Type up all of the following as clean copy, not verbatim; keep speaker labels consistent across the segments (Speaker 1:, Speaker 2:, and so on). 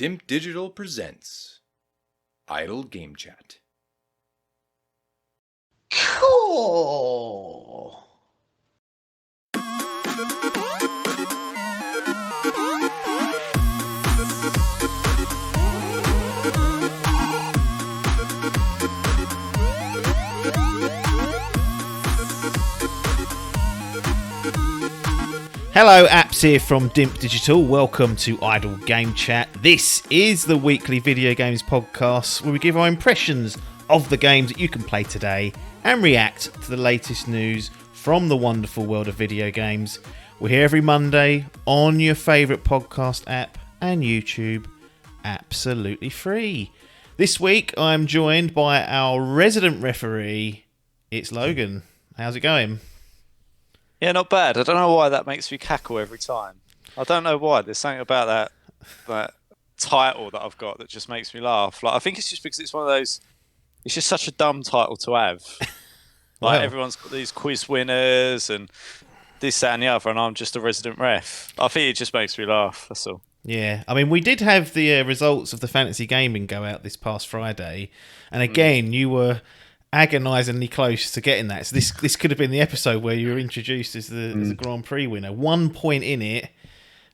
Speaker 1: Dimp Digital Presents Idle Game Chat.
Speaker 2: Cool.
Speaker 3: Hello, apps here from Dimp Digital. Welcome to Idle Game Chat. This is the weekly video games podcast where we give our impressions of the games that you can play today and react to the latest news from the wonderful world of video games. We're here every Monday on your favourite podcast app and YouTube, absolutely free. This week I'm joined by our resident referee. It's Logan. How's it going?
Speaker 4: Yeah, not bad. I don't know why that makes me cackle every time. I don't know why. There's something about that title that I've got that just makes me laugh. Like, I think it's just because it's one of those. It's just such a dumb title to have. Like, everyone's got these quiz winners and this, that, and the other, and I'm just a resident ref. I think it just makes me laugh. That's all.
Speaker 3: Yeah, I mean, we did have the results of the fantasy gaming go out this past Friday, and again, you were agonisingly close to getting that. So this could have been the episode where you were introduced as the Grand Prix winner. 1 point in it,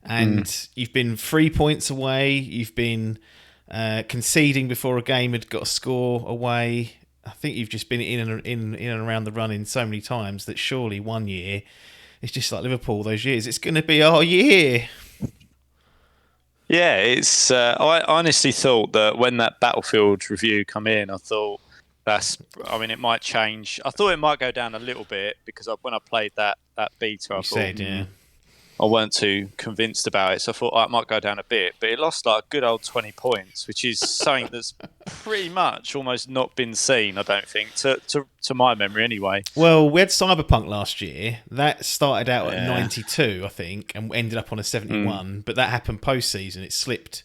Speaker 3: and you've been 3 points away. You've been conceding before a game had got a score away. I think you've just been in and around the running so many times that surely 1 year, it's just like Liverpool those years. It's going to be our year.
Speaker 4: Yeah, it's. I honestly thought that when that Battlefield review come in, I thought it might change. I thought it might go down a little bit because when I played that beta, I weren't too convinced about it. So I thought it might go down a bit, but it lost like a good old 20 points, which is something that's pretty much almost not been seen, I don't think, to my memory anyway.
Speaker 3: Well, we had Cyberpunk last year. That started out at 92, I think, and ended up on a 71. But that happened post-season. It slipped,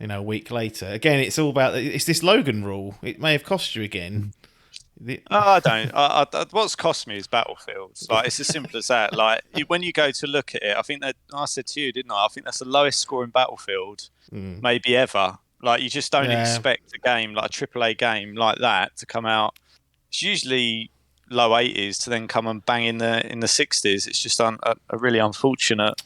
Speaker 3: a week later. Again, it's all about it's this Logan rule. It may have cost you again.
Speaker 4: I don't. What's cost me is Battlefield. Like, it's as simple as that. Like, when you go to look at it, I think that I said to you, didn't I? I think that's the lowest scoring Battlefield maybe ever. Like, you just don't expect a game like a AAA game like that to come out. It's usually low 80s to then come and bang in the 60s. It's just a really unfortunate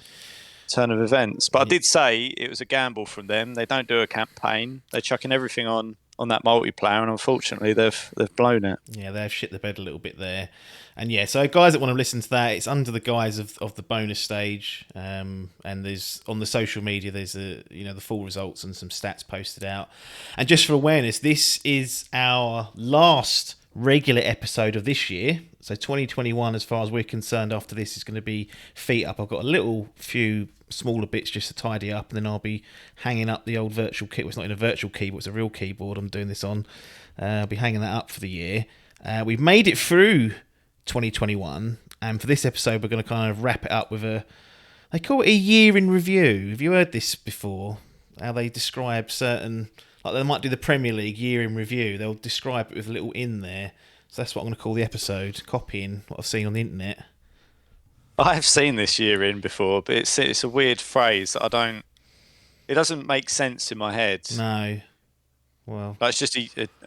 Speaker 4: turn of events. But I did say it was a gamble from them. They don't do a campaign. They're chucking everything on that multiplayer, and unfortunately they've blown it.
Speaker 3: Yeah, they've shit the bed a little bit there. And yeah, so guys that want to listen to that, it's under the guise of the bonus stage, and there's on the social media there's the full results and some stats posted out. And just for awareness, this is our last regular episode of this year. So 2021, as far as we're concerned, after this is going to be feet up. I've got a few smaller bits just to tidy up, and then I'll be hanging up the old virtual keyboard. Well, it's not in a virtual keyboard, it's a real keyboard I'm doing this on. I'll be hanging that up for the year. We've made it through 2021, and for this episode we're going to kind of wrap it up with they call it a year in review. Have you heard this before? How they describe certain, like they might do the Premier League year in review, they'll describe it with a little in there. So that's what I'm going to call the episode, copying what I've seen on the internet.
Speaker 4: I've seen this year in before, but it's a weird phrase that it doesn't make sense in my head.
Speaker 3: No. Well,
Speaker 4: like, it's just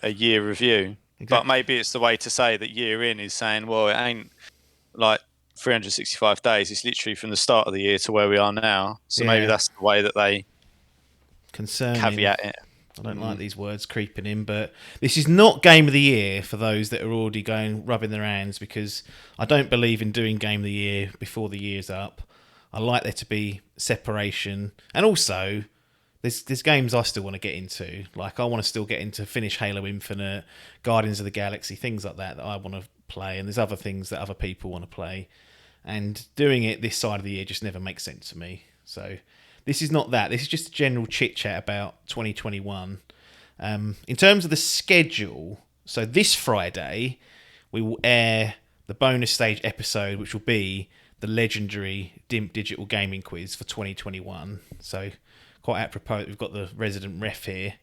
Speaker 4: a year review. Exactly. But maybe it's the way to say that year in is saying, well, it ain't like 365 days. It's literally from the start of the year to where we are now. So maybe that's the way that they caveat it.
Speaker 3: I don't like these words creeping in, but this is not Game of the Year for those that are already rubbing their hands, because I don't believe in doing Game of the Year before the year's up. I like there to be separation, and also there's games I still want to get into. Like, I want to still get into finish Halo Infinite, Guardians of the Galaxy, things like that I want to play, and there's other things that other people want to play, and doing it this side of the year just never makes sense to me. So this is not that. This is just a general chit-chat about 2021. In terms of the schedule, so this Friday, we will air the bonus stage episode, which will be the legendary Dimp Digital Gaming Quiz for 2021. So quite apropos, we've got the resident ref here.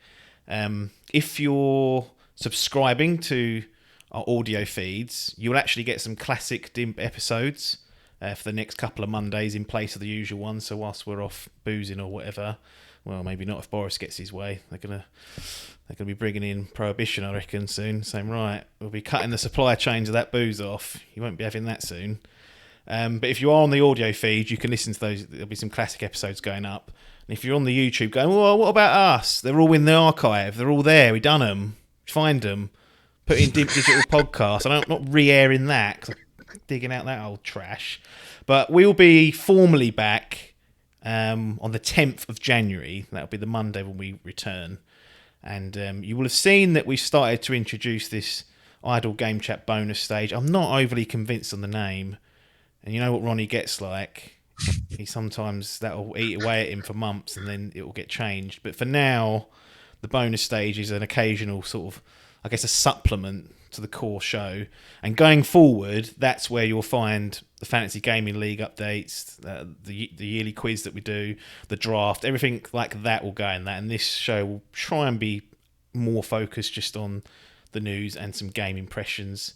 Speaker 3: If you're subscribing to our audio feeds, you'll actually get some classic Dimp episodes for the next couple of Mondays in place of the usual one. So whilst we're off boozing or whatever, Well, maybe not if Boris gets his way. They're gonna be bringing in prohibition, I reckon, soon. Saying, right, we'll be cutting the supply chains of that booze off. You won't be having that soon. But if you are on the audio feed, you can listen to those. There'll be some classic episodes going up. And if you're on the YouTube going, well, what about us? They're all in the archive. They're all there. We done them. Find them. Put in Dimp Digital Podcast. I'm not re-airing that because I'm digging out that old trash. But we'll be formally back on the 10th of January. That'll be the Monday when we return. And you will have seen that we've started to introduce this Idle Game Chat bonus stage. I'm not overly convinced on the name. And you know what Ronnie gets like? He sometimes, that'll eat away at him for months and then it will get changed. But for now, the bonus stage is an occasional sort of, I guess, a supplement to the core show. And going forward, that's where you'll find the Fantasy Gaming League updates, the yearly quiz that we do, the draft, everything like that will go in that. And this show will try and be more focused just on the news and some game impressions.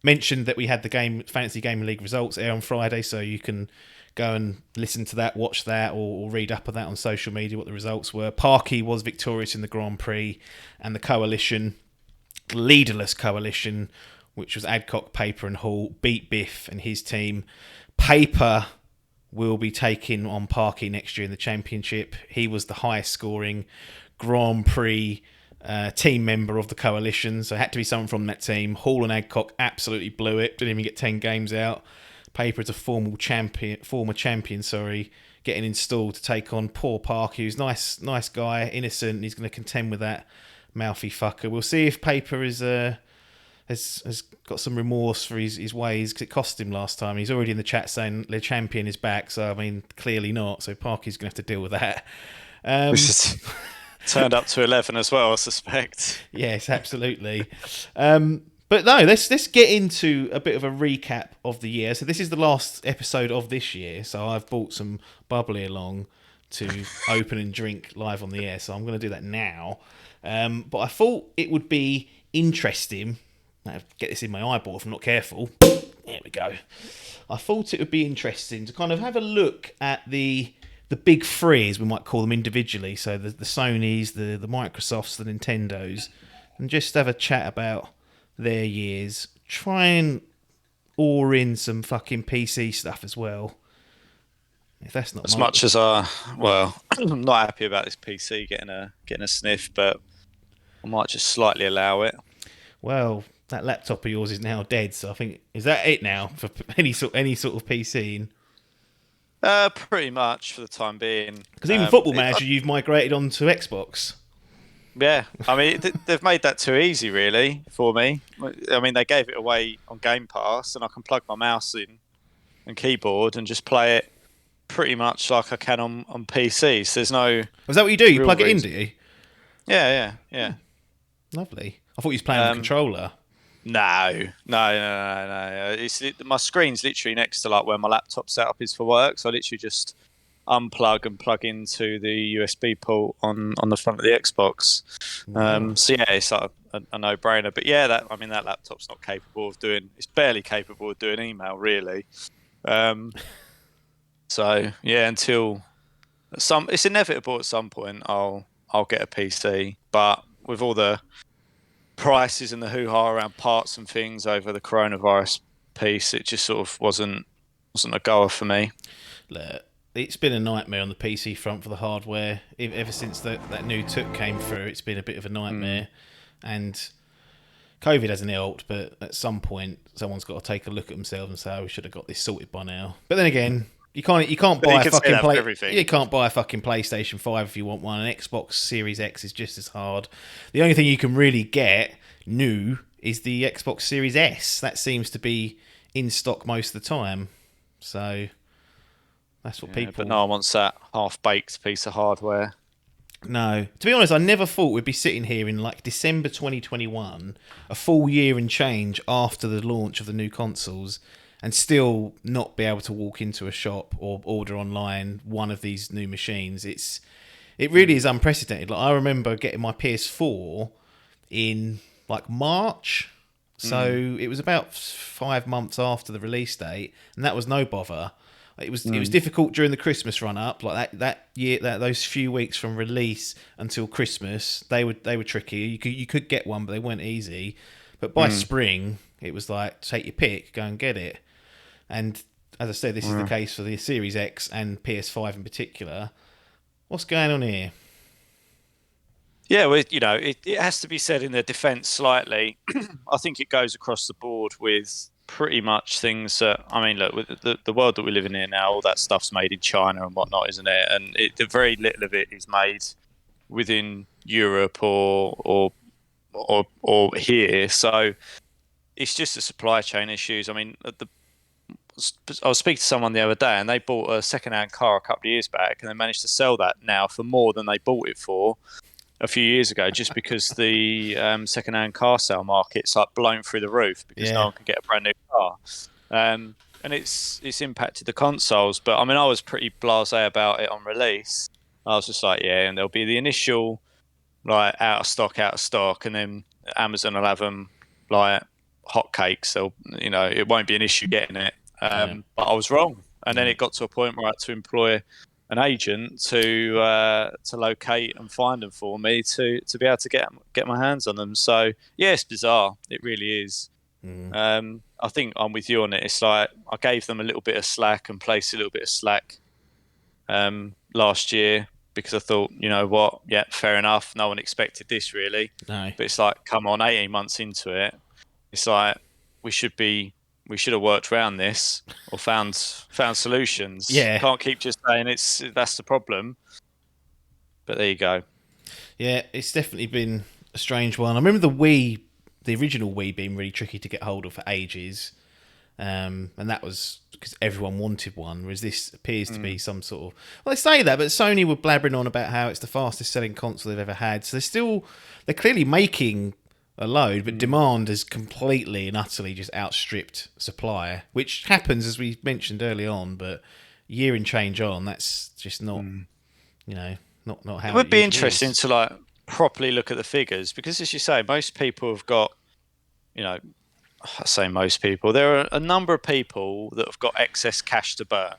Speaker 3: Mentioned that we had the Fantasy Gaming League results air on Friday, so you can go and listen to that, watch that, or read up on that on social media, what the results were. Parky was victorious in the Grand Prix, and the coalition, leaderless coalition, which was Adcock, Paper and Hall, beat Biff and his team. Paper will be taking on Parky next year in the championship. He was the highest scoring Grand Prix team member of the coalition, so it had to be someone from that team. Hall and Adcock absolutely blew it, didn't even get 10 games out. Paper is a former champion, getting installed to take on poor Parky, who's nice guy, innocent, and he's going to contend with that mouthy fucker. We'll see if Paper has got some remorse for his ways, because it cost him last time. He's already in the chat saying the champion is back, so I mean, clearly not. So Parky's going to have to deal with that.
Speaker 4: Turned up to 11 as well, I suspect.
Speaker 3: Yes, absolutely. But no, let's get into a bit of a recap of the year. So this is the last episode of this year, so I've brought some bubbly along to open and drink live on the air, so I'm going to do that now. But I thought it would be interesting. I'll get this in my eyeball if I'm not careful. There we go. I thought it would be interesting to kind of have a look at the big three, as we might call them individually. So the Sonys, the Microsofts, the Nintendos, and just have a chat about their years. Try and oar in some fucking PC stuff as well. If that's not
Speaker 4: as much as I'm not happy about this PC getting a sniff, but I might just slightly allow it.
Speaker 3: Well, that laptop of yours is now dead, so I think, is that it now for any sort of PC?
Speaker 4: Pretty much for the time being.
Speaker 3: Because even Football Manager, you've migrated onto Xbox.
Speaker 4: Yeah, I mean, they've made that too easy, really, for me. I mean, they gave it away on GamePass, and I can plug my mouse in and keyboard and just play it pretty much like I can on PC. So there's no...
Speaker 3: Is that what you do? You plug it in, do you?
Speaker 4: Yeah.
Speaker 3: Lovely. I thought you was playing with a controller.
Speaker 4: No. My screen's literally next to like where my laptop setup is for work, so I literally just unplug and plug into the USB port on the front of the Xbox. So yeah, it's like a no-brainer. But yeah, that laptop's not capable of doing. It's barely capable of doing email, really. So yeah, until it's inevitable at some point I'll get a PC, but with all the prices and the hoo-ha around parts and things over the coronavirus piece, it just sort of wasn't a goer for me.
Speaker 3: Look, it's been a nightmare on the PC front for the hardware. Ever since that new TUC came through, it's been a bit of a nightmare. And COVID hasn't helped, but at some point, someone's got to take a look at themselves and say, "Oh, we should have got this sorted by now." But then again, you can't buy a fucking you can't buy a fucking PlayStation 5 if you want one. An Xbox Series X is just as hard. The only thing you can really get new is the Xbox Series S. That seems to be in stock most of the time. So that's what people...
Speaker 4: But no one wants that half-baked piece of hardware.
Speaker 3: No. To be honest, I never thought we'd be sitting here in like December 2021, a full year and change after the launch of the new consoles, and still not be able to walk into a shop or order online one of these new machines. It really is unprecedented. Like, I remember getting my PS4 in like March, so it was about 5 months after the release date, and that was no bother. It was difficult during the Christmas run up, like that year, those few weeks from release until Christmas. They were tricky. You could get one, but they weren't easy. But by spring, it was like, take your pick, go and get it. And as I said, this is the case for the Series X and PS5 in particular. What's going on here?
Speaker 4: Yeah, well, it has to be said in their defence slightly. I think it goes across the board with pretty much things that, I mean, look, with the world that we live in here now, all that stuff's made in China and whatnot, isn't it? And the very little of it is made within Europe or here. So it's just the supply chain issues. I mean, I was speaking to someone the other day, and they bought a second-hand car a couple of years back, and they managed to sell that now for more than they bought it for a few years ago, just because the second-hand car sale market's like blown through the roof because no one can get a brand new car, and it's impacted the consoles. But I mean, I was pretty blasé about it on release. I was just like, yeah, and there'll be the initial like out of stock, and then Amazon will have them like hotcakes. So it won't be an issue getting it. But I was wrong, and then it got to a point where I had to employ an agent to locate and find them for me to be able to get my hands on them. So yeah, it's bizarre. It really is. I think I'm with you on it. It's like I gave them a little bit of slack and placed a little bit of slack last year because I thought, you know what, yeah, fair enough. No one expected this really.
Speaker 3: No.
Speaker 4: But it's like, come on, 18 months into it, it's like we should have worked around this or found solutions.
Speaker 3: Yeah.
Speaker 4: Can't keep just saying that's the problem. But there you go.
Speaker 3: Yeah, it's definitely been a strange one. I remember the original Wii being really tricky to get hold of for ages. And that was because everyone wanted one, whereas this appears to be some sort of... Well, they say that, but Sony were blabbering on about how it's the fastest selling console they've ever had. So they're clearly making a load, but demand has completely and utterly just outstripped supply, which happens, as we mentioned early on, but year and change on, that's just not, not how it
Speaker 4: would be
Speaker 3: usually
Speaker 4: interesting
Speaker 3: is.
Speaker 4: to like properly look at the figures, because as you say, most people have got, I say most people, there are a number of people that have got excess cash to burn.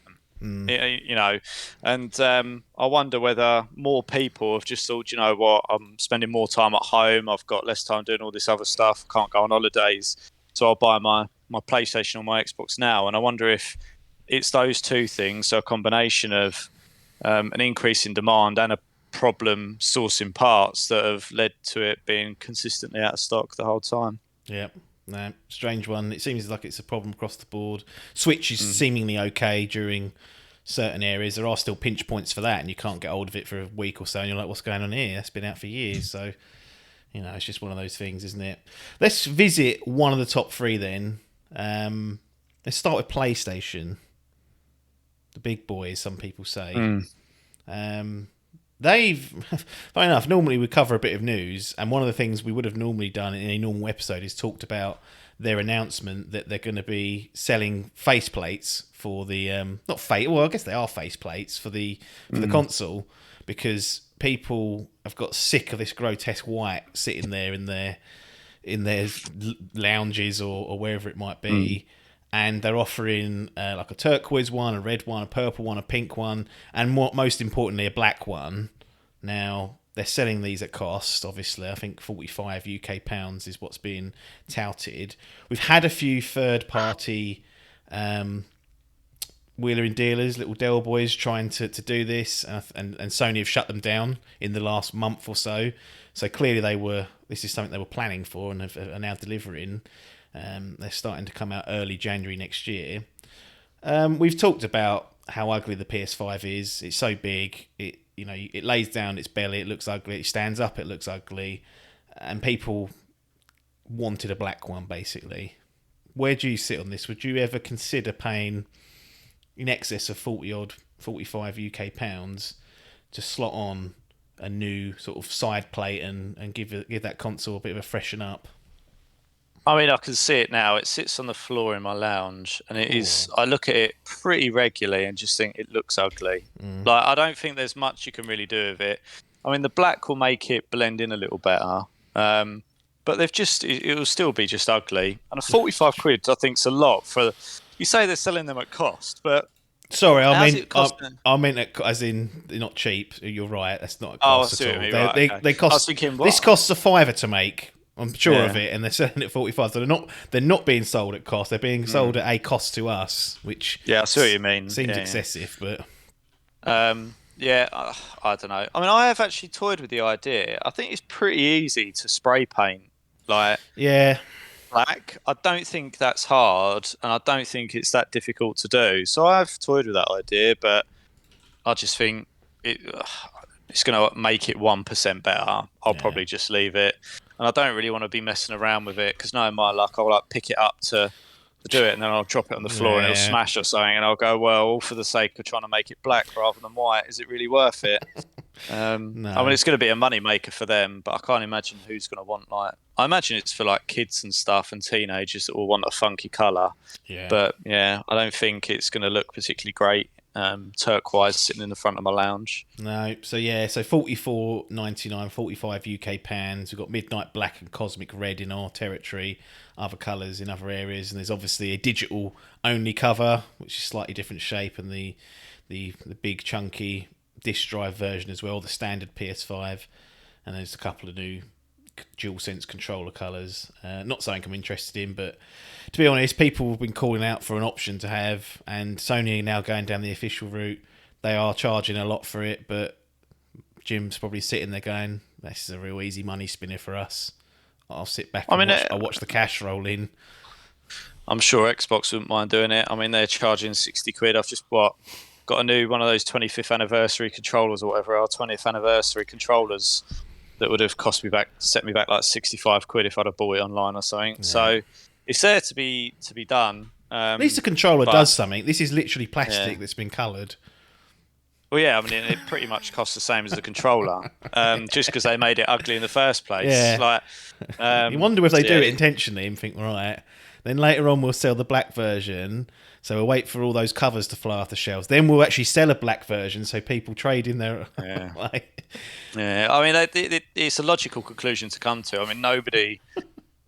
Speaker 4: And I wonder whether more people have just thought, you know what, I'm spending more time at home, I've got less time doing all this other stuff, can't go on holidays, so I'll buy my PlayStation or my Xbox now. And I wonder if it's those two things, so a combination of an increase in demand and a problem sourcing parts that have led to it being consistently out of stock the whole time.
Speaker 3: Yeah. No, strange one. It seems like it's a problem across the board. Switch is seemingly okay during certain areas. There are still pinch points for that, and you can't get hold of it for a week or so, and you're like, what's going on here? That's been out for years. So, it's just one of those things, isn't it? Let's visit one of the top three then. Let's start with PlayStation. The big boys, some people say. They've, funny enough, normally we cover a bit of news, and one of the things we would have normally done in a normal episode is talked about their announcement that they're going to be selling faceplates for the I guess they are faceplates for the console, because people have got sick of this grotesque white sitting there in their lounges or wherever it might be. And they're offering like a turquoise one, a red one, a purple one, a pink one, and most importantly, a black one. Now, they're selling these at cost, obviously. I think 45 UK pounds is what's being touted. We've had a few third-party wheeler and dealers, little Dell boys, trying to do this, and Sony have shut them down in the last month or so. So clearly this is something they were planning for and are now delivering. They're starting to come out early January next year. We've talked about how ugly the PS5 is. It's so big. It lays down its belly. It looks ugly. It stands up. It looks ugly. And people wanted a black one, basically. Where do you sit on this? Would you ever consider paying in excess of 45 UK pounds to slot on a new sort of side plate and give that console a bit of a freshen up?
Speaker 4: I mean, I can see it now. It sits on the floor in my lounge, and it is. I look at it pretty regularly and just think it looks ugly. Like, I don't think there's much you can really do with it. I mean, the black will make it blend in a little better, but it will still be just ugly. And a 45 quid, I think, is a lot for. You say they're selling them at cost, but
Speaker 3: Sorry,
Speaker 4: How's it cost?
Speaker 3: I meant it as in not cheap. You're right. That's not a
Speaker 4: Oh, I
Speaker 3: cost
Speaker 4: see
Speaker 3: at
Speaker 4: what
Speaker 3: all.
Speaker 4: you mean. Right, okay.
Speaker 3: They cost.
Speaker 4: I was thinking,
Speaker 3: This
Speaker 4: what?
Speaker 3: costs a fiver to make. I'm sure
Speaker 4: Yeah.
Speaker 3: of it, and they're selling it 45. So they're not being sold at cost. They're being sold at a cost to us, which
Speaker 4: Yeah, I see what you mean.
Speaker 3: Seems excessive, but
Speaker 4: yeah, I don't know. I mean, I have actually toyed with the idea. I think it's pretty easy to spray paint like
Speaker 3: yeah,
Speaker 4: black. I don't think that's hard, and I don't think it's that difficult to do. So I've toyed with that idea, but I just think it's going to make it 1% better. I'll probably just leave it, and I don't really want to be messing around with it because knowing my luck, I'll like pick it up to do it, and then I'll drop it on the floor and it'll smash or something, and I'll go, well, all for the sake of trying to make it black rather than white, is it really worth it?
Speaker 3: no.
Speaker 4: I mean, it's going to be a money maker for them, but I can't imagine who's going to want I imagine it's for like kids and stuff and teenagers that will want a funky colour.
Speaker 3: Yeah.
Speaker 4: But yeah, I don't think it's going to look particularly great. Turquoise sitting in the front of my lounge.
Speaker 3: No, so $44.99, 45 UK pounds. We've got Midnight Black and Cosmic Red in our territory, other colours in other areas, and there's obviously a digital only cover, which is slightly different shape, and the big chunky disc drive version as well, the standard PS5, and there's a couple of new DualSense controller colours. Not something I'm interested in, but to be honest, people have been calling out for an option to have, and Sony are now going down the official route. They are charging a lot for it, but Jim's probably sitting there going, this is a real easy money spinner for us. I'll sit back and I'll watch the cash roll in.
Speaker 4: I'm sure Xbox wouldn't mind doing it. I mean, they're charging 60 quid. I've just got a new one of those 25th anniversary controllers or whatever, our 20th anniversary controllers that would have set me back like 65 quid if I'd have bought it online or something. Yeah. So it's there to be done.
Speaker 3: At least the controller does something. This is literally plastic that's been coloured.
Speaker 4: Well, yeah, I mean, it pretty much costs the same as the controller, just because they made it ugly in the first place.
Speaker 3: Yeah. Like, you wonder if they do it intentionally and think, right, then later on we'll sell the black version, so we'll wait for all those covers to fly off the shelves. Then we'll actually sell a black version, so people trade in their...
Speaker 4: Yeah, I mean, it's a logical conclusion to come to. I mean, nobody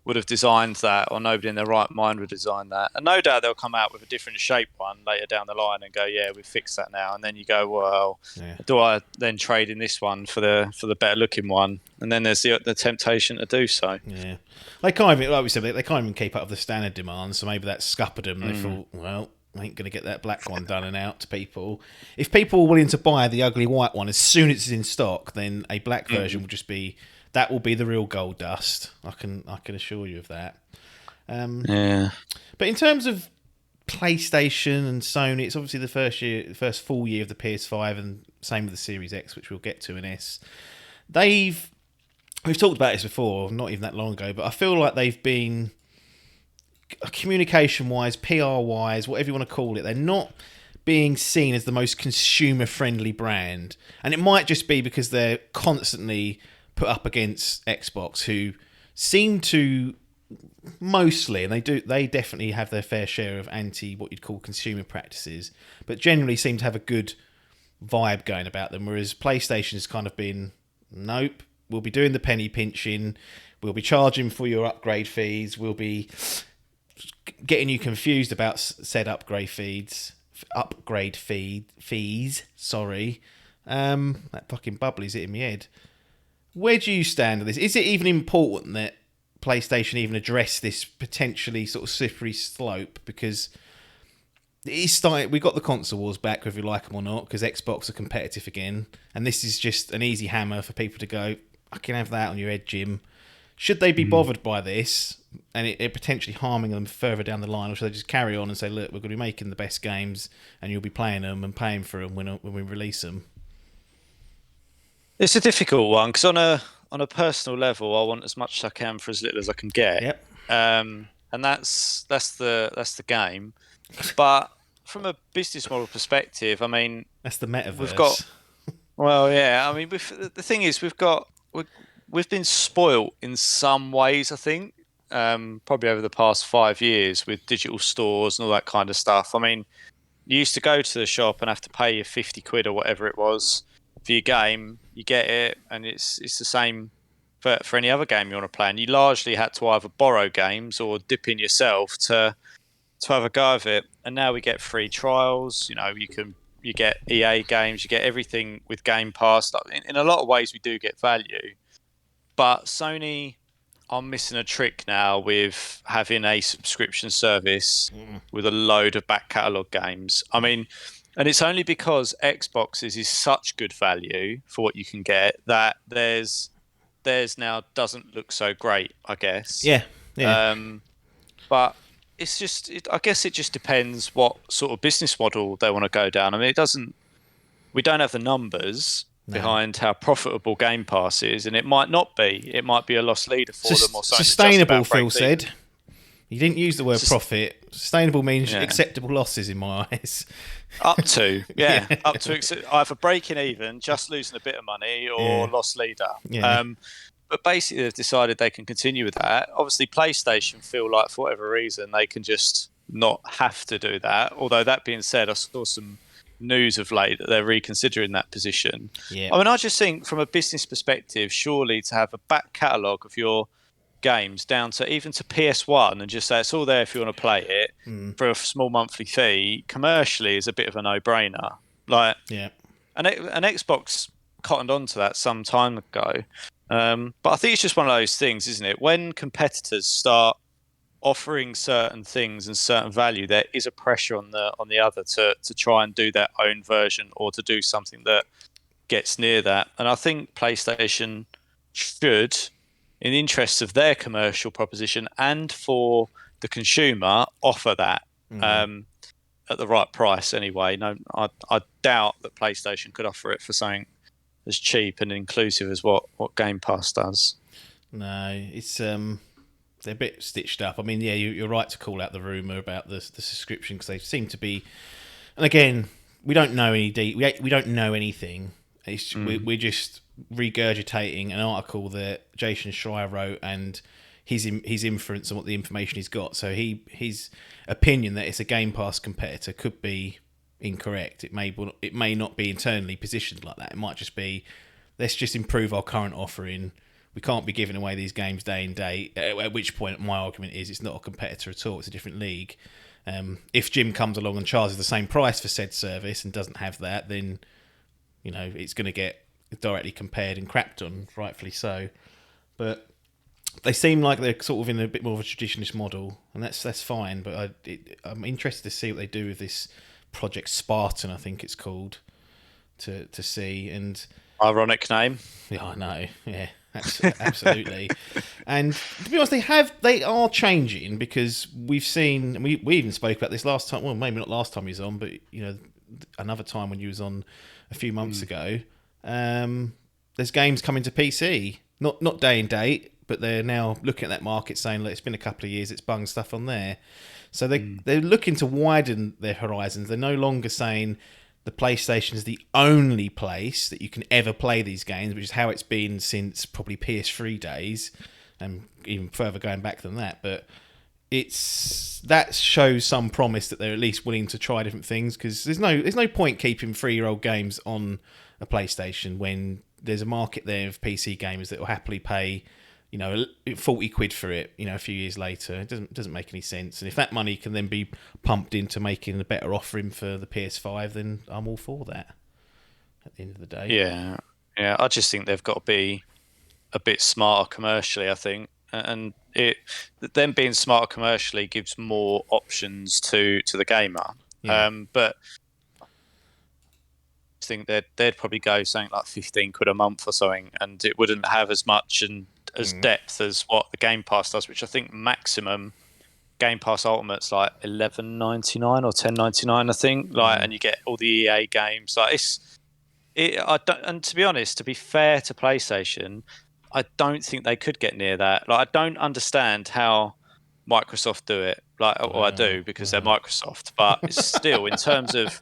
Speaker 4: would have designed that, or nobody in their right mind would design that. And no doubt they'll come out with a different shape one later down the line and go, yeah, we've fixed that now. And then you go, well, do I then trade in this one for the better looking one? And then there's the temptation to do so.
Speaker 3: Yeah, they can't even, like we said, they can't even keep up with the standard demands. So maybe that scuppered them. They thought, well, I ain't going to get that black one done and out to people. If people are willing to buy the ugly white one as soon as it's in stock, then a black version will just be... That will be the real gold dust. I can assure you of that. But in terms of PlayStation and Sony, it's obviously the first full year of the PS5, and same with the Series X, which we'll get to in S. We've talked about this before, not even that long ago, but I feel like they've been, communication-wise, PR-wise, whatever you want to call it, they're not being seen as the most consumer-friendly brand. And it might just be because they're constantly put up against Xbox, who seem to mostly, and they definitely have their fair share of what you'd call consumer practices, but generally seem to have a good vibe going about them, whereas PlayStation's kind of been, nope, we'll be doing the penny pinching, we'll be charging for your upgrade fees, we'll be getting you confused about said upgrade fees, sorry. That fucking bubbly's hitting my head. Where do you stand on this? Is it even important that PlayStation even address this potentially sort of slippery slope? Because we got the console wars back, whether you like them or not, because Xbox are competitive again, and this is just an easy hammer for people to go, I can have that on your head, Jim. Should they be bothered by this, and it potentially harming them further down the line, or should they just carry on and say, look, we're going to be making the best games, and you'll be playing them and paying for them when we release them?
Speaker 4: It's a difficult one because on a personal level, I want as much as I can for as little as I can get.
Speaker 3: Yep.
Speaker 4: And that's the game. But from a business model perspective, I mean,
Speaker 3: that's the metaverse.
Speaker 4: We've got. Well, yeah. I mean, the thing is, we've been spoilt in some ways. I think probably over the past 5 years with digital stores and all that kind of stuff. I mean, you used to go to the shop and have to pay your 50 quid or whatever it was for your game. You get it, and it's the same for any other game you want to play. And you largely had to either borrow games or dip in yourself to to have a go of it. And now we get free trials. You know, you get EA games, you get everything with Game Pass. In a lot of ways, we do get value. But Sony are missing a trick now with having a subscription service with a load of back catalogue games. I mean, and it's only because Xbox's is such good value for what you can get that theirs now doesn't look so great, I guess.
Speaker 3: Yeah.
Speaker 4: But it's just, I guess it just depends what sort of business model they want to go down. I mean, we don't have the numbers behind how profitable Game Pass is, and it might not be. It might be a loss leader for them or something.
Speaker 3: Sustainable, Phil said. You didn't use the word profit. Sustainable means acceptable losses in my eyes.
Speaker 4: Up to either breaking even, just losing a bit of money, or loss leader.
Speaker 3: Yeah.
Speaker 4: But basically, they've decided they can continue with that. Obviously, PlayStation feel like, for whatever reason, they can just not have to do that. Although, that being said, I saw some news of late that they're reconsidering that position.
Speaker 3: Yeah.
Speaker 4: I mean, I just think from a business perspective, surely to have a back catalogue of your games down to even to PS1 and just say it's all there if you want to play it for a small monthly fee, commercially is a bit of a no-brainer. Like, and Xbox cottoned on to that some time ago. But I think it's just one of those things, isn't it? When competitors start offering certain things and certain value, there is a pressure on the other to try and do their own version or to do something that gets near that. And I think PlayStation should, in the interests of their commercial proposition and for the consumer, offer that at the right price anyway. No, I doubt that PlayStation could offer it for something as cheap and inclusive as what Game Pass does.
Speaker 3: No, it's they're a bit stitched up. I mean, yeah, you're right to call out the rumour about the subscription, because they seem to be. And again, we don't know we don't know anything. We're just regurgitating an article that Jason Schreier wrote and his inference on what the information he's got. So his opinion that it's a Game Pass competitor could be incorrect. It may not be internally positioned like that. It might just be, let's just improve our current offering. We can't be giving away these games day and day, at which point my argument is it's not a competitor at all, it's a different league. If Jim comes along and charges the same price for said service and doesn't have that, then it's going to get directly compared and crapped on, rightfully so. But they seem like they're sort of in a bit more of a traditionalist model, and that's fine. But I'm interested to see what they do with this Project Spartan, I think it's called, to see. And
Speaker 4: ironic name.
Speaker 3: Yeah, I know. Yeah. Absolutely. And to be honest, they are changing, because we've seen, and we even spoke about this last time, well, maybe not last time he was on, but another time when you was on a few months ago. There's games coming to PC, not day and date, but they're now looking at that market saying, look, it's been a couple of years, it's bung stuff on there. So they're looking to widen their horizons. They're no longer saying the PlayStation is the only place that you can ever play these games, which is how it's been since probably PS3 days, and even further going back than that. But that shows some promise that they're at least willing to try different things, because there's no point keeping 3-year-old games on a PlayStation when there's a market there of PC gamers that will happily pay 40 quid for it, a few years later. It doesn't make any sense. And if that money can then be pumped into making a better offering for the PS5, then I'm all for that at the end of the day.
Speaker 4: Yeah. I just think they've got to be a bit smarter commercially, I think. And them being smarter commercially gives more options to the gamer.
Speaker 3: Yeah.
Speaker 4: But I think they'd probably go something like 15 quid a month or something, and it wouldn't have as much as depth as what the Game Pass does, which I think maximum Game Pass Ultimate's like $11.99 or $10.99, I think. And you get all the EA games. And to be honest, to be fair to PlayStation, I don't think they could get near that. I don't understand how Microsoft do it. I do, because they're Microsoft. But it's still, in terms of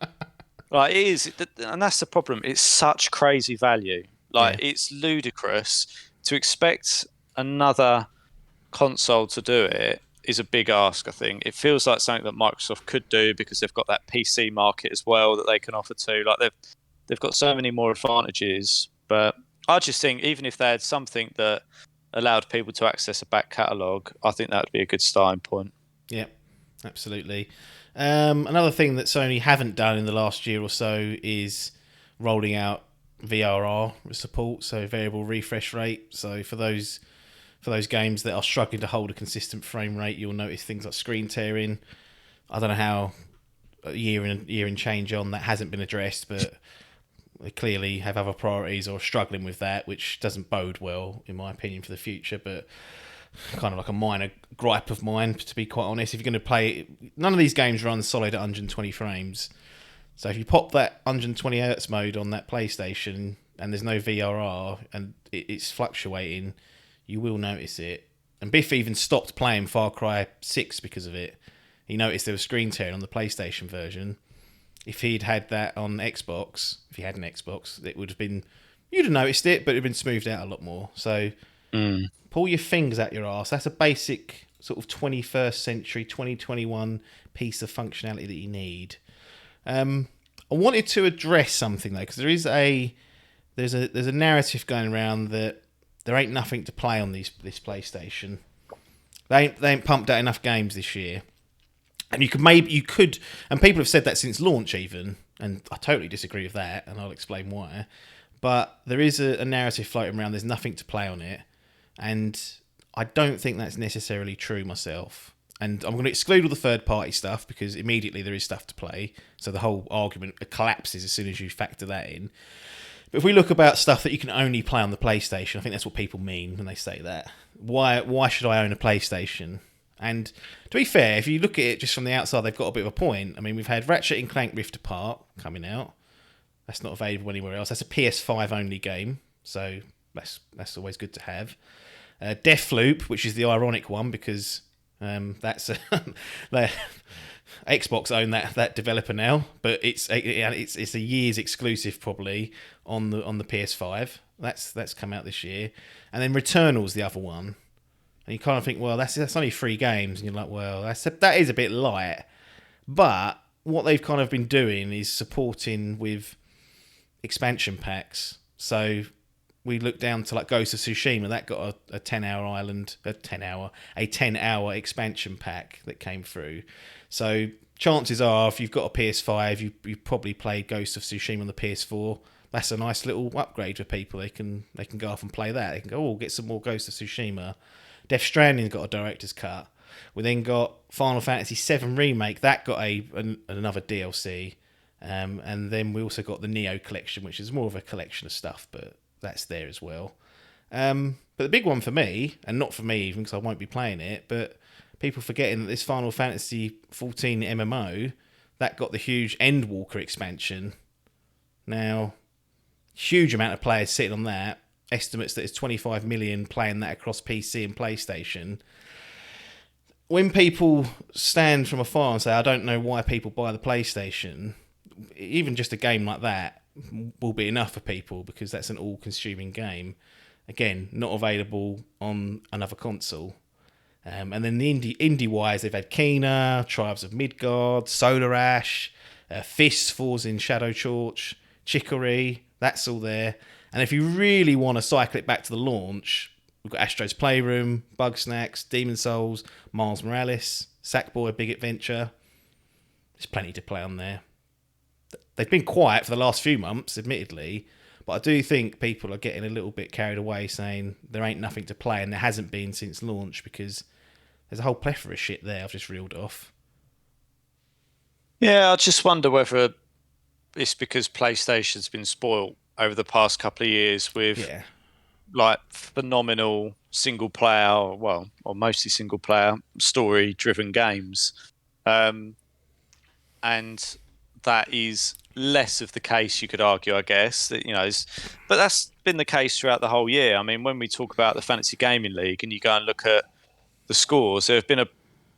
Speaker 4: it is, and that's the problem. It's such crazy value. It's ludicrous. To expect another console to do it is a big ask, I think. It feels like something that Microsoft could do, because they've got that PC market as well that they can offer to. They've got so many more advantages. But I just think even if they had something that allowed people to access a back catalogue, I think that would be a good starting point.
Speaker 3: Yeah. Absolutely. Another thing that Sony haven't done in the last year or so is rolling out VRR support, so variable refresh rate. So for those games that are struggling to hold a consistent frame rate, you'll notice things like screen tearing. I don't know how a year and change on that hasn't been addressed, but they clearly have other priorities or are struggling with that, which doesn't bode well, in my opinion, for the future. But kind of like a minor gripe of mine, to be quite honest. If you're going to play, none of these games run solid at 120 frames. So if you pop that 120 Hz mode on that PlayStation and there's no VRR and it's fluctuating, you will notice it. And Biff even stopped playing Far Cry 6 because of it. He noticed there was screen tearing on the PlayStation version. If he'd had that on Xbox, if he had an Xbox, it would have been, you'd have noticed it, but it would have been smoothed out a lot more. So pull your fingers out your arse. That's a basic sort of 21st century, 2021 piece of functionality that you need. I wanted to address something though, because there's a narrative going around that there ain't nothing to play on this PlayStation. They ain't pumped out enough games this year, and you could, and people have said that since launch even, and I totally disagree with that, and I'll explain why. But there is a narrative floating around. There's nothing to play on it, and I don't think that's necessarily true myself. And I'm going to exclude all the third-party stuff because immediately there is stuff to play. So the whole argument collapses as soon as you factor that in. But if we look about stuff that you can only play on the PlayStation, I think that's what people mean when they say that. Why should I own a PlayStation? And to be fair, if you look at it just from the outside, they've got a bit of a point. I mean, we've had Ratchet & Clank Rift Apart coming out. That's not available anywhere else. That's a PS5 only game, so that's always good to have. Deathloop, which is the ironic one because that's Xbox own that developer now, but it's a year's exclusive probably on the PS5. That's come out this year, and then Returnal's the other one. And you kind of think, well, that's only 3 games, and you're like, well, that is a bit light. But what they've kind of been doing is supporting with expansion packs. So we look down to like Ghost of Tsushima, that got a 10-hour expansion pack that came through. So chances are, if you've got a PS5, you've probably played Ghost of Tsushima on the PS4. That's a nice little upgrade for people. They can go off and play that. They can go, oh, get some more Ghost of Tsushima. Death Stranding's got a director's cut. We then got Final Fantasy VII Remake. That got another DLC. And then we also got the Neo Collection, which is more of a collection of stuff, but that's there as well. But the big one for me, and not for me even because I won't be playing it, but people forgetting that this Final Fantasy 14 MMO, that got the huge Endwalker expansion. Now, huge amount of players sitting on that. Estimates that it's 25 million playing that across PC and PlayStation. When people stand from afar and say, I don't know why people buy the PlayStation, even just a game like that will be enough for people because that's an all-consuming game. Again, not available on another console. And then the indie-wise, they've had Kena, Tribes of Midgard, Solar Ash, Fists Falls in Shadow Torch, Chicory, that's all there. And if you really want to cycle it back to the launch, we've got Astro's Playroom, Bugsnax, Demon Souls, Miles Morales, Sackboy Big Adventure. There's plenty to play on there. They've been quiet for the last few months, admittedly, but I do think people are getting a little bit carried away saying there ain't nothing to play, and there hasn't been since launch because there's a whole plethora of shit there I've just reeled off.
Speaker 4: Yeah, I just wonder whether it's because PlayStation's been spoiled over the past couple of years with like phenomenal single player, or mostly single player story driven games. And that is less of the case, you could argue, I guess, that, but that's been the case throughout the whole year. I mean, when we talk about the Fantasy Gaming League and you go and look at the scores, there have been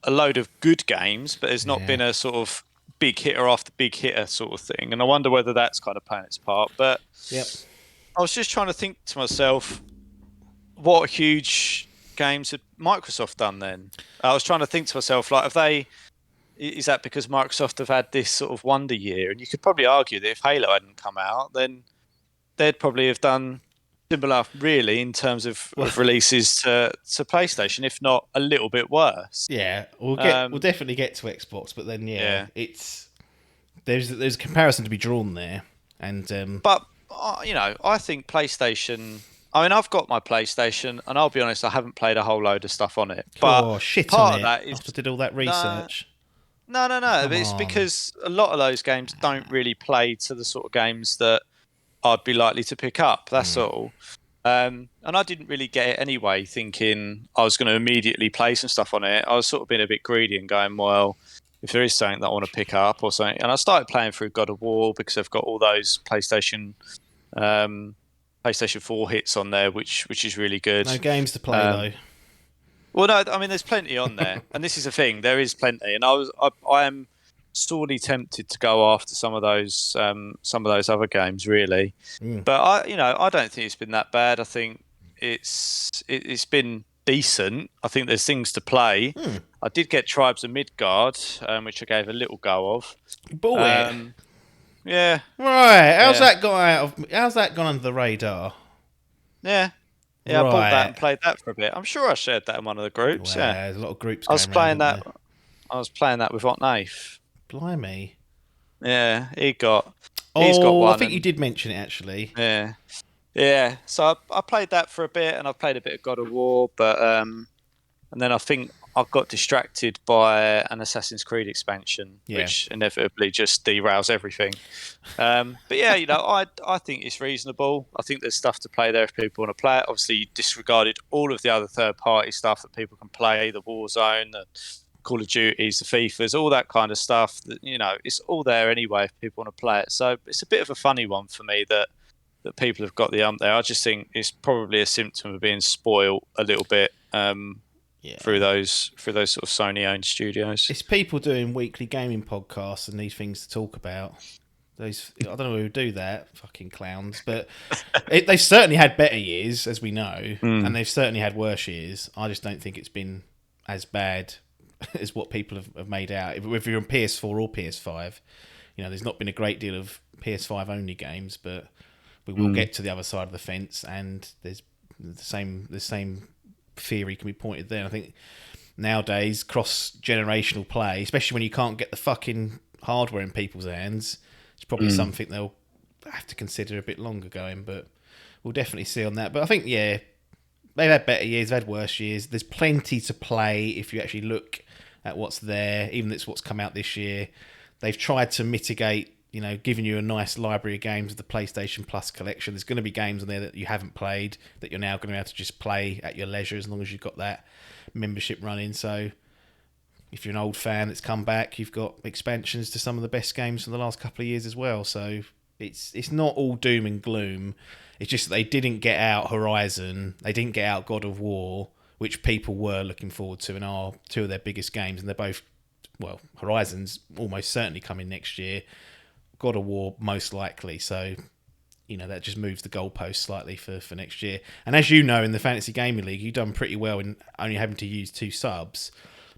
Speaker 4: a load of good games, but there's not been a sort of big hitter after big hitter sort of thing. And I wonder whether that's kind of playing its part. But I was just trying to think to myself, what huge games had Microsoft done then? I was trying to think to myself, like, is that because Microsoft have had this sort of wonder year? And you could probably argue that if Halo hadn't come out, then they'd probably have done similar, really, in terms of releases to PlayStation, if not a little bit worse.
Speaker 3: Yeah, we'll definitely get to Xbox, but then it's there's a comparison to be drawn there, and
Speaker 4: but I think PlayStation. I mean, I've got my PlayStation, and I'll be honest, I haven't played a whole load of stuff on it. But
Speaker 3: shit
Speaker 4: part
Speaker 3: on
Speaker 4: of
Speaker 3: it
Speaker 4: that is
Speaker 3: after I did all that research.
Speaker 4: No. It's because a lot of those games don't really play to the sort of games that I'd be likely to pick up. That's all. And I didn't really get it anyway, thinking I was going to immediately play some stuff on it. I was sort of being a bit greedy and going, well, if there is something that I want to pick up or something. And I started playing through God of War because I've got all those PlayStation 4 hits on there, which is really good.
Speaker 3: No games to play though.
Speaker 4: Well, no, I mean, there's plenty on there, and this is the thing. There is plenty, and I am sorely tempted to go after some of those other games, really. But I don't think it's been that bad. I think it's been decent. I think there's things to play. I did get Tribes of Midgard, which I gave a little go of.
Speaker 3: You bought it.
Speaker 4: Yeah.
Speaker 3: Right. How's that gone under the radar?
Speaker 4: Yeah. Yeah, right. I bought that and played that for a bit. I'm sure I shared that in one of the groups.
Speaker 3: Wow,
Speaker 4: yeah,
Speaker 3: there's a lot of groups.
Speaker 4: I was playing that. I was playing that with Hot Nath.
Speaker 3: Blimey.
Speaker 4: Yeah, he's got one.
Speaker 3: I think you did mention it actually.
Speaker 4: Yeah. So I played that for a bit, and I played a bit of God of War, but and then I think I got distracted by an Assassin's Creed expansion, which inevitably just derails everything. But yeah, I think it's reasonable. I think there's stuff to play there if people want to play it. Obviously, you disregarded all of the other third-party stuff that people can play, the Warzone, the Call of Duties, the FIFAs, all that kind of stuff. That, it's all there anyway if people want to play it. So it's a bit of a funny one for me that people have got the there. I just think it's probably a symptom of being spoiled a little bit. Through those sort of Sony-owned studios.
Speaker 3: It's people doing weekly gaming podcasts and need things to talk about. I don't know who do that, fucking clowns. But they've certainly had better years, as we know, and they've certainly had worse years. I just don't think it's been as bad as what people have made out. If you're on PS4 or PS5, there's not been a great deal of PS5 only games, but we will get to the other side of the fence, and there's the same theory can be pointed there. I think nowadays cross-generational play, especially when you can't get the fucking hardware in people's hands, it's probably something they'll have to consider a bit longer going, but we'll definitely see on that. But I think, they've had better years, they've had worse years. There's plenty to play if you actually look at what's there, even if it's what's come out this year. They've tried to mitigate, giving you a nice library of games of the PlayStation Plus collection. There's going to be games on there that you haven't played that you're now going to be able to just play at your leisure as long as you've got that membership running. So if you're an old fan that's come back, you've got expansions to some of the best games from the last couple of years as well. So it's not all doom and gloom. It's just that they didn't get out Horizon. They didn't get out God of War, which people were looking forward to and are two of their biggest games. And they're both, Horizon's almost certainly coming next year. God of War most likely, so that just moves the goalpost slightly for next year. And as you know, in the Fantasy Gaming League, you've done pretty well in only having to use 2 subs,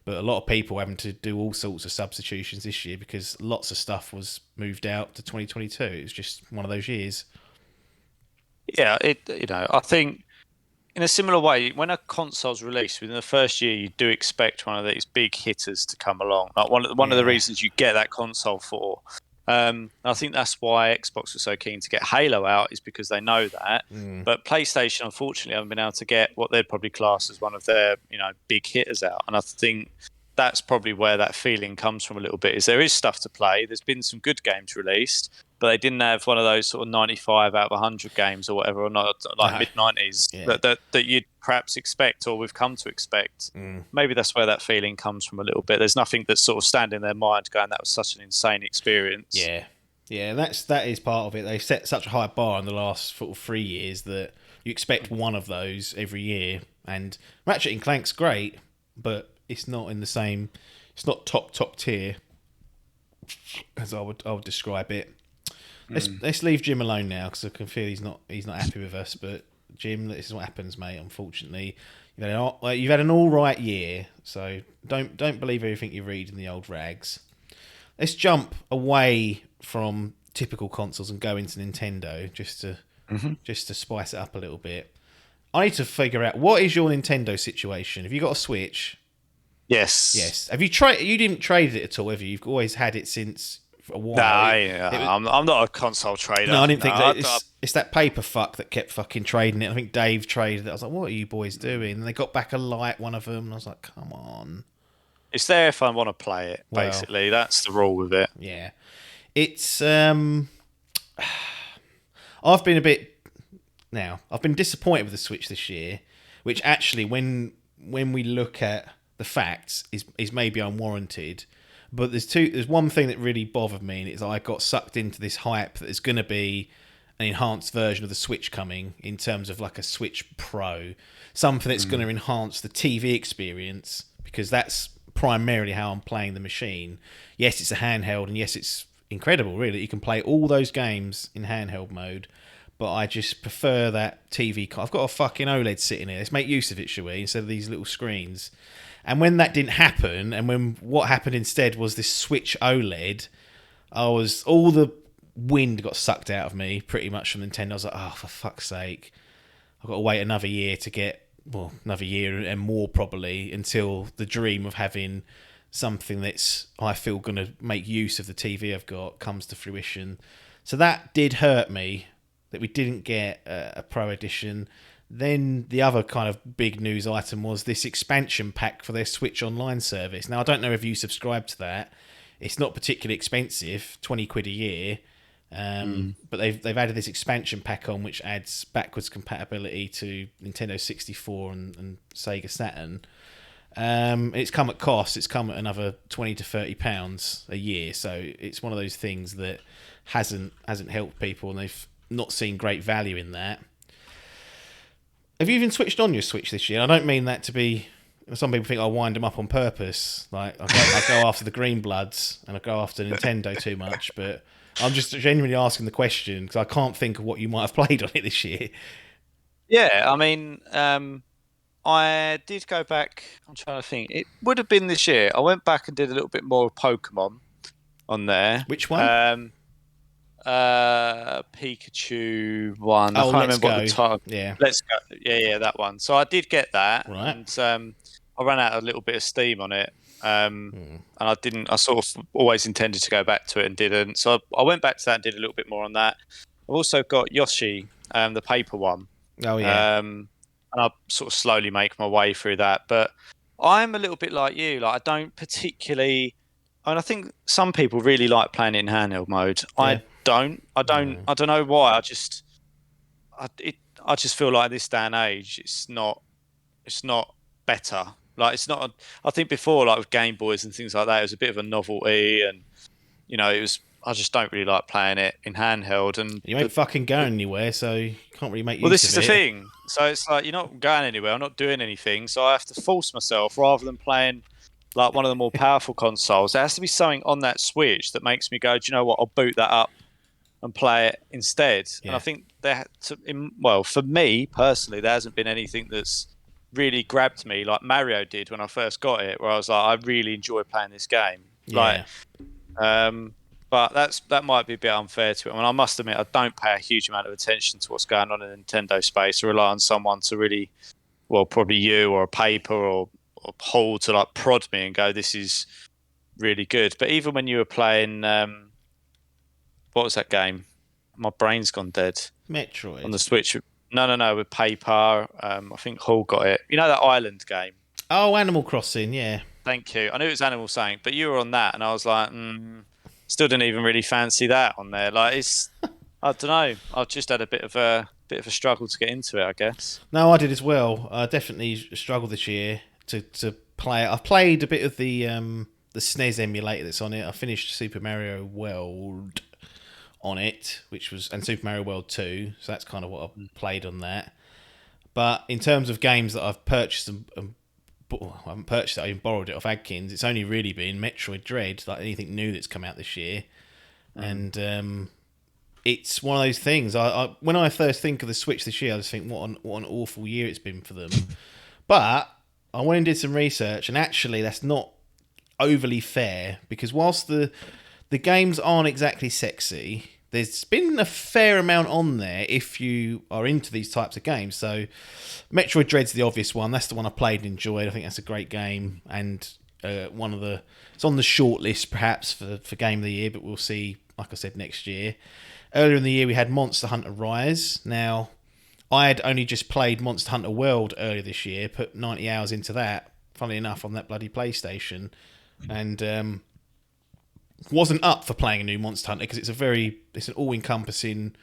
Speaker 3: but a lot of people having to do all sorts of substitutions this year because lots of stuff was moved out to 2022. It was just one of those years.
Speaker 4: Yeah, I think in a similar way, when a console's released within the first year, you do expect one of these big hitters to come along. Like one of the reasons you get that console for. I think that's why Xbox was so keen to get Halo out, is because they know that. But PlayStation, unfortunately, haven't been able to get what they'd probably class as one of their big hitters out. And I think that's probably where that feeling comes from a little bit. Is there is stuff to play. There's been some good games released, but they didn't have one of those sort of 95 out of 100 games or whatever, or not like mid-90s that you'd perhaps expect or we've come to expect. Maybe that's where that feeling comes from a little bit. There's nothing that's sort of standing in their mind going, that was such an insane experience.
Speaker 3: Yeah, that is part of it. They set such a high bar in the last sort of 3 years that you expect one of those every year. And Ratchet and Clank's great, but it's not in the same. It's not top tier, as I would describe it. Let's leave Jim alone now because I can feel he's not happy with us. But Jim, this is what happens, mate. Unfortunately, you've had an all right year, so don't believe everything you read in the old rags. Let's jump away from typical consoles and go into Nintendo just to just to spice it up a little bit. I need to figure out, what is your Nintendo situation? Have you got a Switch?
Speaker 4: Yes.
Speaker 3: Yes. Have you tried? You didn't trade it at all, have you? You've always had it since for a while.
Speaker 4: I'm not a console trader.
Speaker 3: No, I didn't think that. It's that paper fuck that kept fucking trading it. I think Dave traded it. I was like, what are you boys doing? And they got back a light, one of them, and I was like, come on.
Speaker 4: It's there if I want to play it, basically. That's the rule with it.
Speaker 3: Yeah. It's I've been disappointed with the Switch this year, which actually when we look at the facts is maybe unwarranted. But there's one thing that really bothered me, and it's I got sucked into this hype that there's going to be an enhanced version of the Switch coming in terms of like a Switch Pro, something that's going to enhance the TV experience, because that's primarily how I'm playing the machine. Yes, it's a handheld, and yes, it's incredible, really. You can play all those games in handheld mode, but I just prefer that TV. I've got a fucking OLED sitting here. Let's make use of it, shall we, instead of these little screens. And when that didn't happen, and when what happened instead was this Switch OLED, all the wind got sucked out of me pretty much from Nintendo. I was like, oh, for fuck's sake. I've got to wait another year another year and more probably, until the dream of having something that's, I feel, going to make use of the TV I've got comes to fruition. So that did hurt me, that we didn't get a Pro Edition. Then the other kind of big news item was this expansion pack for their Switch Online service. Now, I don't know if you subscribe to that. It's not particularly expensive, 20 quid a year. But they've added this expansion pack on, which adds backwards compatibility to Nintendo 64 and Sega Saturn. It's come at cost. It's come at another £20 to £30 a year. So it's one of those things that hasn't helped people, and they've not seen great value in that. Have you even switched on your Switch this year? I don't mean that to be... Some people think I wind them up on purpose. Like I go after the green bloods and I go after Nintendo too much. But I'm just genuinely asking the question because I can't think of what you might have played on it this year.
Speaker 4: Yeah, I mean, I did go back. I'm trying to think. It would have been this year. I went back and did a little bit more of Pokemon on there.
Speaker 3: Which one?
Speaker 4: Pikachu one. I can't remember what the title.
Speaker 3: Yeah.
Speaker 4: Let's Go. Yeah, that one. So I did get that,
Speaker 3: right.
Speaker 4: And I ran out a little bit of steam on it, and I didn't. I sort of always intended to go back to it and didn't. So I went back to that and did a little bit more on that. I've also got Yoshi, the paper one.
Speaker 3: Oh yeah.
Speaker 4: And I sort of slowly make my way through that, but I'm a little bit like you. Like I don't particularly. I mean, I think some people really like playing it in handheld mode. Yeah. I don't know why. I just feel like this day and age, it's not better. Like it's not. I think before, like with Game Boys and things like that, it was a bit of a novelty, and it was. I just don't really like playing it in handheld. And
Speaker 3: you ain't fucking going anywhere, so you can't really make use of it.
Speaker 4: Well, this is the thing. So it's like you're not going anywhere. I'm not doing anything, so I have to force myself rather than playing like one of the more powerful consoles. There has to be something on that Switch that makes me go, do you know what? I'll boot that up and play it instead. Yeah. And I think for me personally, there hasn't been anything that's really grabbed me like Mario did when I first got it, where I was like, I really enjoy playing this game.
Speaker 3: Yeah.
Speaker 4: But that might be a bit unfair to it. I mean, I must admit, I don't pay a huge amount of attention to what's going on in the Nintendo space. I rely on someone to really, well, probably you or a paper or Paul to like prod me and go, this is really good. But even when you were playing, what was that game? My brain's gone dead.
Speaker 3: Metroid.
Speaker 4: On the Switch. No, with paper. I think Hall got it. You know that island game?
Speaker 3: Oh, Animal Crossing, yeah.
Speaker 4: Thank you. I knew it was Animal something, but you were on that, and I was like, still didn't even really fancy that on there. Like it's, I don't know. I've just had a bit of a struggle to get into it, I guess.
Speaker 3: No, I did as well. I definitely struggled this year to play it. I've played a bit of the SNES emulator that's on it. I finished Super Mario World on it, and Super Mario World 2. So that's kind of what I've played on that. But in terms of games that I've purchased I haven't purchased it, I even borrowed it off Adkins. It's only really been Metroid Dread, like anything new that's come out this year. And it's one of those things. I when I first think of the Switch this year, I just think, what an awful year it's been for them. But I went and did some research, and actually that's not overly fair, because whilst the games aren't exactly sexy, there's been a fair amount on there if you are into these types of games. So Metroid Dread's the obvious one. That's the one I played and enjoyed. I think that's a great game, and it's on the short list perhaps for Game of the Year, but we'll see, like I said, next year. Earlier in the year we had Monster Hunter Rise. Now, I had only just played Monster Hunter World earlier this year, put 90 hours into that, funnily enough, on that bloody PlayStation, and wasn't up for playing a new Monster Hunter because it's an all-encompassing,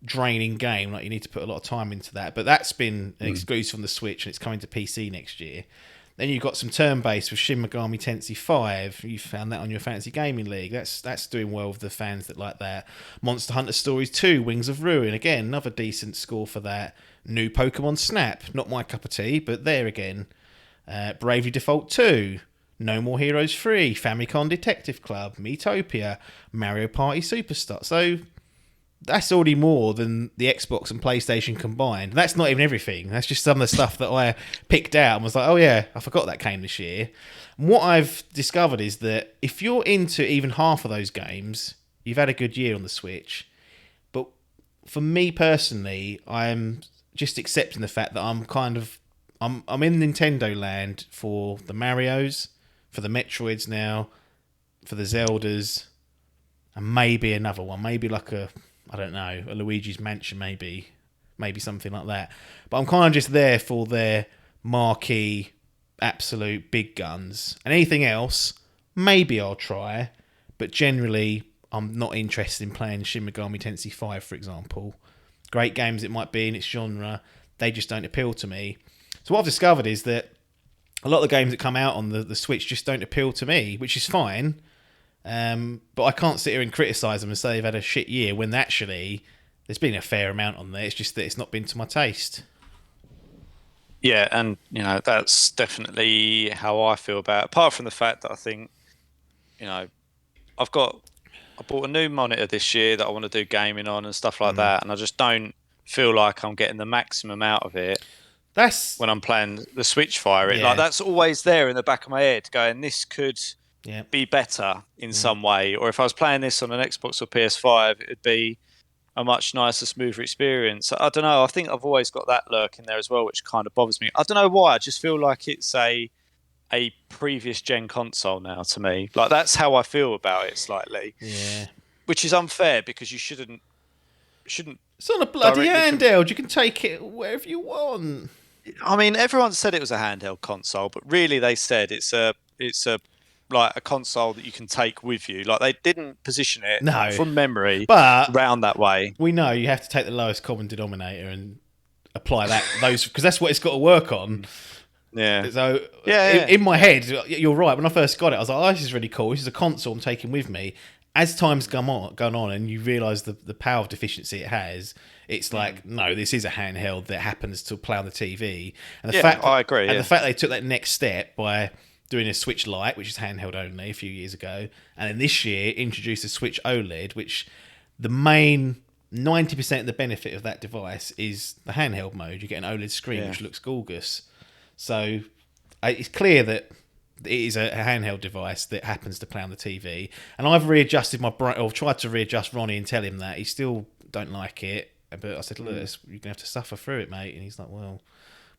Speaker 3: draining game. Like, you need to put a lot of time into that. But that's been an exclusive on the Switch, and it's coming to PC next year. Then you've got some turn-based with Shin Megami Tensei 5. You found that on your Fantasy Gaming League. That's doing well with the fans that like that. Monster Hunter Stories 2, Wings of Ruin. Again, another decent score for that. New Pokemon Snap. Not my cup of tea, but there again. Bravely Default 2. No More Heroes 3. Famicom Detective Club. Miitopia. Mario Party Superstar. So that's already more than the Xbox and PlayStation combined. That's not even everything. That's just some of the stuff that I picked out and was like, oh yeah, I forgot that came this year. And what I've discovered is that if you're into even half of those games, you've had a good year on the Switch. But for me personally, I'm just accepting the fact that I'm in Nintendo land for the Marios, for the Metroids now, for the Zeldas, and maybe another one. Maybe like a Luigi's Mansion, maybe something like that. But I'm kind of just there for their marquee, absolute big guns. And anything else, maybe I'll try. But generally, I'm not interested in playing Shin Megami Tensei 5, for example. Great games it might be in its genre, they just don't appeal to me. So what I've discovered is that a lot of the games that come out on the Switch just don't appeal to me, which is fine. But I can't sit here and criticise them and say they've had a shit year when actually there's been a fair amount on there. It's just that it's not been to my taste.
Speaker 4: Yeah, and that's definitely how I feel about it. Apart from the fact that I think, I bought a new monitor this year that I want to do gaming on and stuff like that, and I just don't feel like I'm getting the maximum out of it.
Speaker 3: That's
Speaker 4: when I'm playing the Switch Fire.
Speaker 3: Yeah.
Speaker 4: Like, that's always there in the back of my head, going, this could
Speaker 3: Yeah.
Speaker 4: be better in some way. Or if I was playing this on an Xbox or PS5, it'd be a much nicer, smoother experience. I don't know. I think I've always got that lurk in there as well, which kind of bothers me. I don't know why. I just feel like it's a previous gen console now to me. Like, that's how I feel about it slightly.
Speaker 3: Yeah.
Speaker 4: Which is unfair because you shouldn't.
Speaker 3: It's on a bloody handheld. You can take it wherever you want.
Speaker 4: I mean, everyone said it was a handheld console, but really they said it's a like a console that you can take with you. Like, they didn't position it from memory,
Speaker 3: but
Speaker 4: round that way.
Speaker 3: We know you have to take the lowest common denominator and apply those because that's what it's got to work on.
Speaker 4: Yeah.
Speaker 3: So in my head, you're right. When I first got it, I was like, "Oh, this is really cool. This is a console I'm taking with me." As time's gone on, and you realise the power deficiency it has, it's like, no, this is a handheld that happens to play on the TV. And the fact
Speaker 4: I agree.
Speaker 3: And the fact they took that next step by doing a Switch Lite, which is handheld only a few years ago, and then this year introduced a Switch OLED, which the main 90% of the benefit of that device is the handheld mode. You get an OLED screen, which looks gorgeous. So it's clear that it is a handheld device that happens to play on the TV. And I've readjusted my brain, or tried to readjust Ronnie and tell him that. He still don't like it. But I said, look, you're going to have to suffer through it, mate. And he's like, well,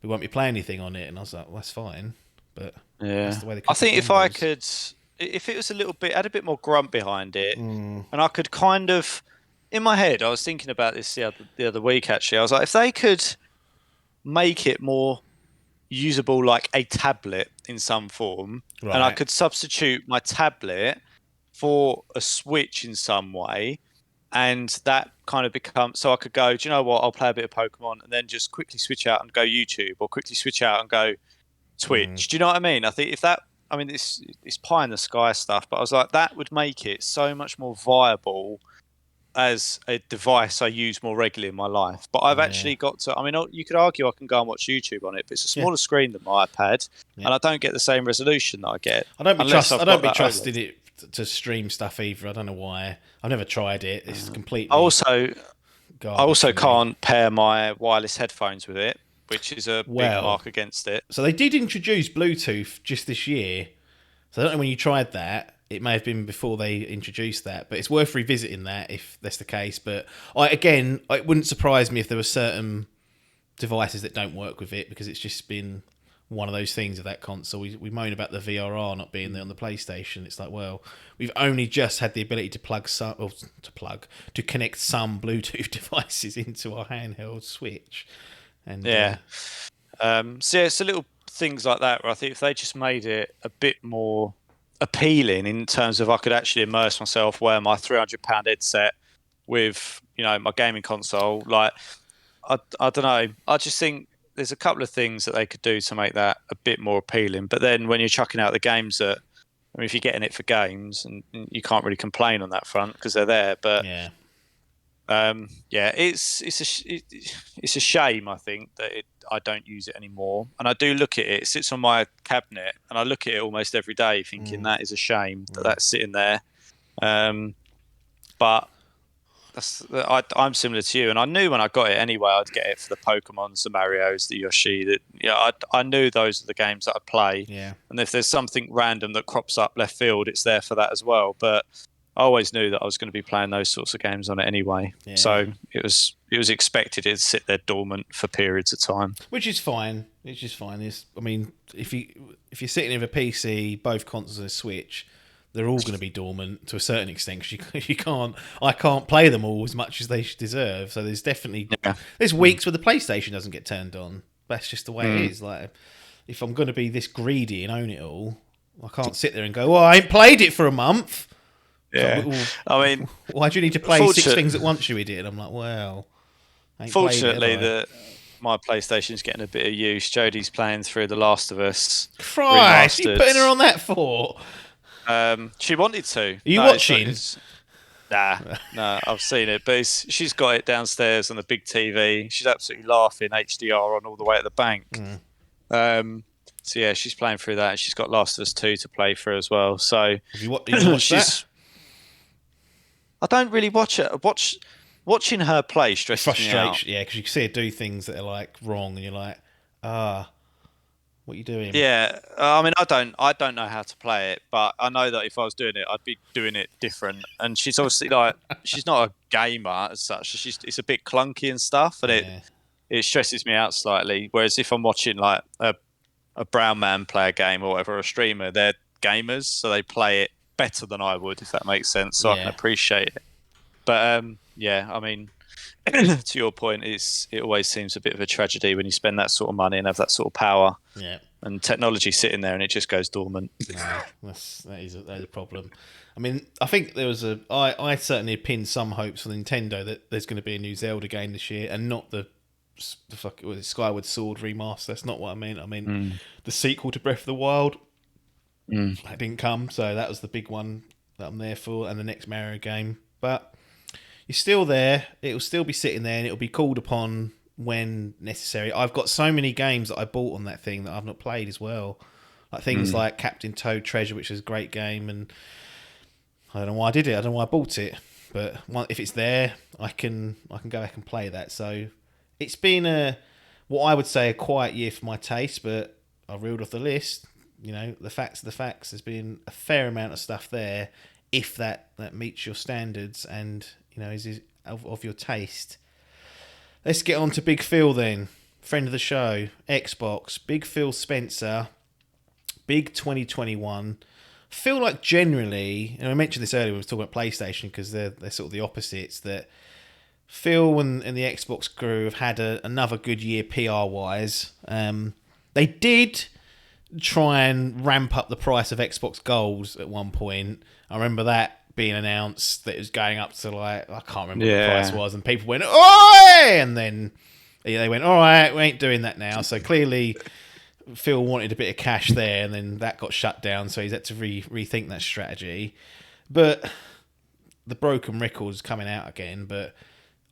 Speaker 3: we won't be playing anything on it. And I was like, well, that's fine. But that's the way
Speaker 4: I think if I could, if it was a little bit, had a bit more grunt behind it, and I could kind of, in my head, I was thinking about this the other week, actually. I was like, if they could make it more usable like a tablet in some form, and I could substitute my tablet for a Switch in some way, and that kind of becomes, so I could go, do you know what, I'll play a bit of Pokemon and then just quickly switch out and go YouTube, or quickly switch out and go Twitch. Do you know what I mean? I think if that, I mean, it's pie in the sky stuff, but I was like, that would make it so much more viable as a device I use more regularly in my life. But I've actually got to, I mean, you could argue I can go and watch YouTube on it, but it's a smaller screen than my iPad, and I don't get the same resolution that I get.
Speaker 3: I don't be trusting it to stream stuff either. I don't know why. I've never tried it. It's completely. I
Speaker 4: also can't pair my wireless headphones with it, which is a big mark against it.
Speaker 3: So they did introduce Bluetooth just this year. So I don't know when you tried that. it may have been before they introduced that, but it's worth revisiting that if that's the case. But it wouldn't surprise me if there were certain devices that don't work with it, because it's just been one of those things of that console. We moan about the VRR not being there on the PlayStation. It's like, well, we've only just had the ability to connect some Bluetooth devices into our handheld Switch. And
Speaker 4: so it's a little things like that where I think if they just made it a bit more appealing in terms of I could actually immerse myself, wear my £300 headset with, you know, my gaming console, like I don't know. I just think there's a couple of things that they could do to make that a bit more appealing. But then when you're chucking out the games that, I mean, if you're getting it for games, and you can't really complain on that front because they're there. But it's a shame, I think, that I don't use it anymore. And I do look at it. It sits on my cabinet, and I look at it almost every day, thinking that is a shame that that's sitting there. But I'm similar to you, and I knew when I got it anyway, I'd get it for the Pokemons, the Marios, the Yoshi. I knew those are the games that I'd play.
Speaker 3: Yeah. And
Speaker 4: if there's something random that crops up left field, it's there for that as well. But I always knew that I was going to be playing those sorts of games on it anyway. Yeah. So it was expected to sit there dormant for periods of time,
Speaker 3: which is fine. I mean, if you're sitting with a PC, both consoles and a Switch, they're all going to be dormant to a certain extent, because I can't play them all as much as they deserve. So there's definitely there's weeks where the PlayStation doesn't get turned on. That's just the way it is. Like, if I'm going to be this greedy and own it all, I can't sit there and go, well, I ain't played it for a month.
Speaker 4: Yeah.
Speaker 3: So,
Speaker 4: I mean,
Speaker 3: why do you need to play 6 things at once, you idiot? I'm like, well,
Speaker 4: fortunately, my PlayStation's getting a bit of use. Jodie's playing through The Last of Us.
Speaker 3: Christ, you putting her on that for?
Speaker 4: She wanted to.
Speaker 3: Are you watching?
Speaker 4: Nah, I've seen it, but she's got it downstairs on the big TV. She's absolutely laughing HDR on all the way at the bank. So yeah, she's playing through that. She's got Last of Us 2 to play through as well. So
Speaker 3: have you watched that?
Speaker 4: I don't really watch it. Watching her play stresses me out.
Speaker 3: Yeah, because you can see her do things that are like wrong, and you're like, what are you doing?
Speaker 4: Yeah, I mean, I don't know how to play it, but I know that if I was doing it, I'd be doing it different. And she's obviously she's not a gamer as such. It's a bit clunky and stuff, and it stresses me out slightly. Whereas if I'm watching like a brown man play a game or whatever, a streamer, they're gamers, so they play it better than I would, if that makes sense. So I can appreciate it. But I mean, to your point, it always seems a bit of a tragedy when you spend that sort of money and have that sort of power.
Speaker 3: Yeah.
Speaker 4: And technology sitting there and it just goes dormant.
Speaker 3: No, that is a problem. I mean, I think there was I certainly pinned some hopes on Nintendo that there's going to be a new Zelda game this year, and not the Skyward Sword remaster. That's not what I mean. I mean the sequel to Breath of the Wild. That didn't come, so that was the big one that I'm there for, and the next Mario game. But you're still there. It will still be sitting there, and it will be called upon when necessary. I've got so many games that I bought on that thing that I've not played as well. Like things like Captain Toad Treasure, which is a great game, and I don't know why I did it. I don't know why I bought it, but if it's there, I can go back and play that. So it's been what I would say a quiet year for my taste, but I reeled off the list. You know, the facts are the facts. There's been a fair amount of stuff there, if that meets your standards and, you know, is of your taste. Let's get on to Big Phil then. Friend of the show, Xbox, Big Phil Spencer, big 2021. I feel like generally, and I mentioned this earlier when we were talking about PlayStation, because they're sort of the opposites, that Phil and the Xbox crew have had another good year PR-wise. They did try and ramp up the price of Xbox Gold at one point. I remember that being announced, that it was going up to like, I can't remember what the price was, and people went, oi! And then they went, all right, we ain't doing that now. So clearly Phil wanted a bit of cash there, and then that got shut down, so he's had to rethink that strategy. But the broken record's coming out again. But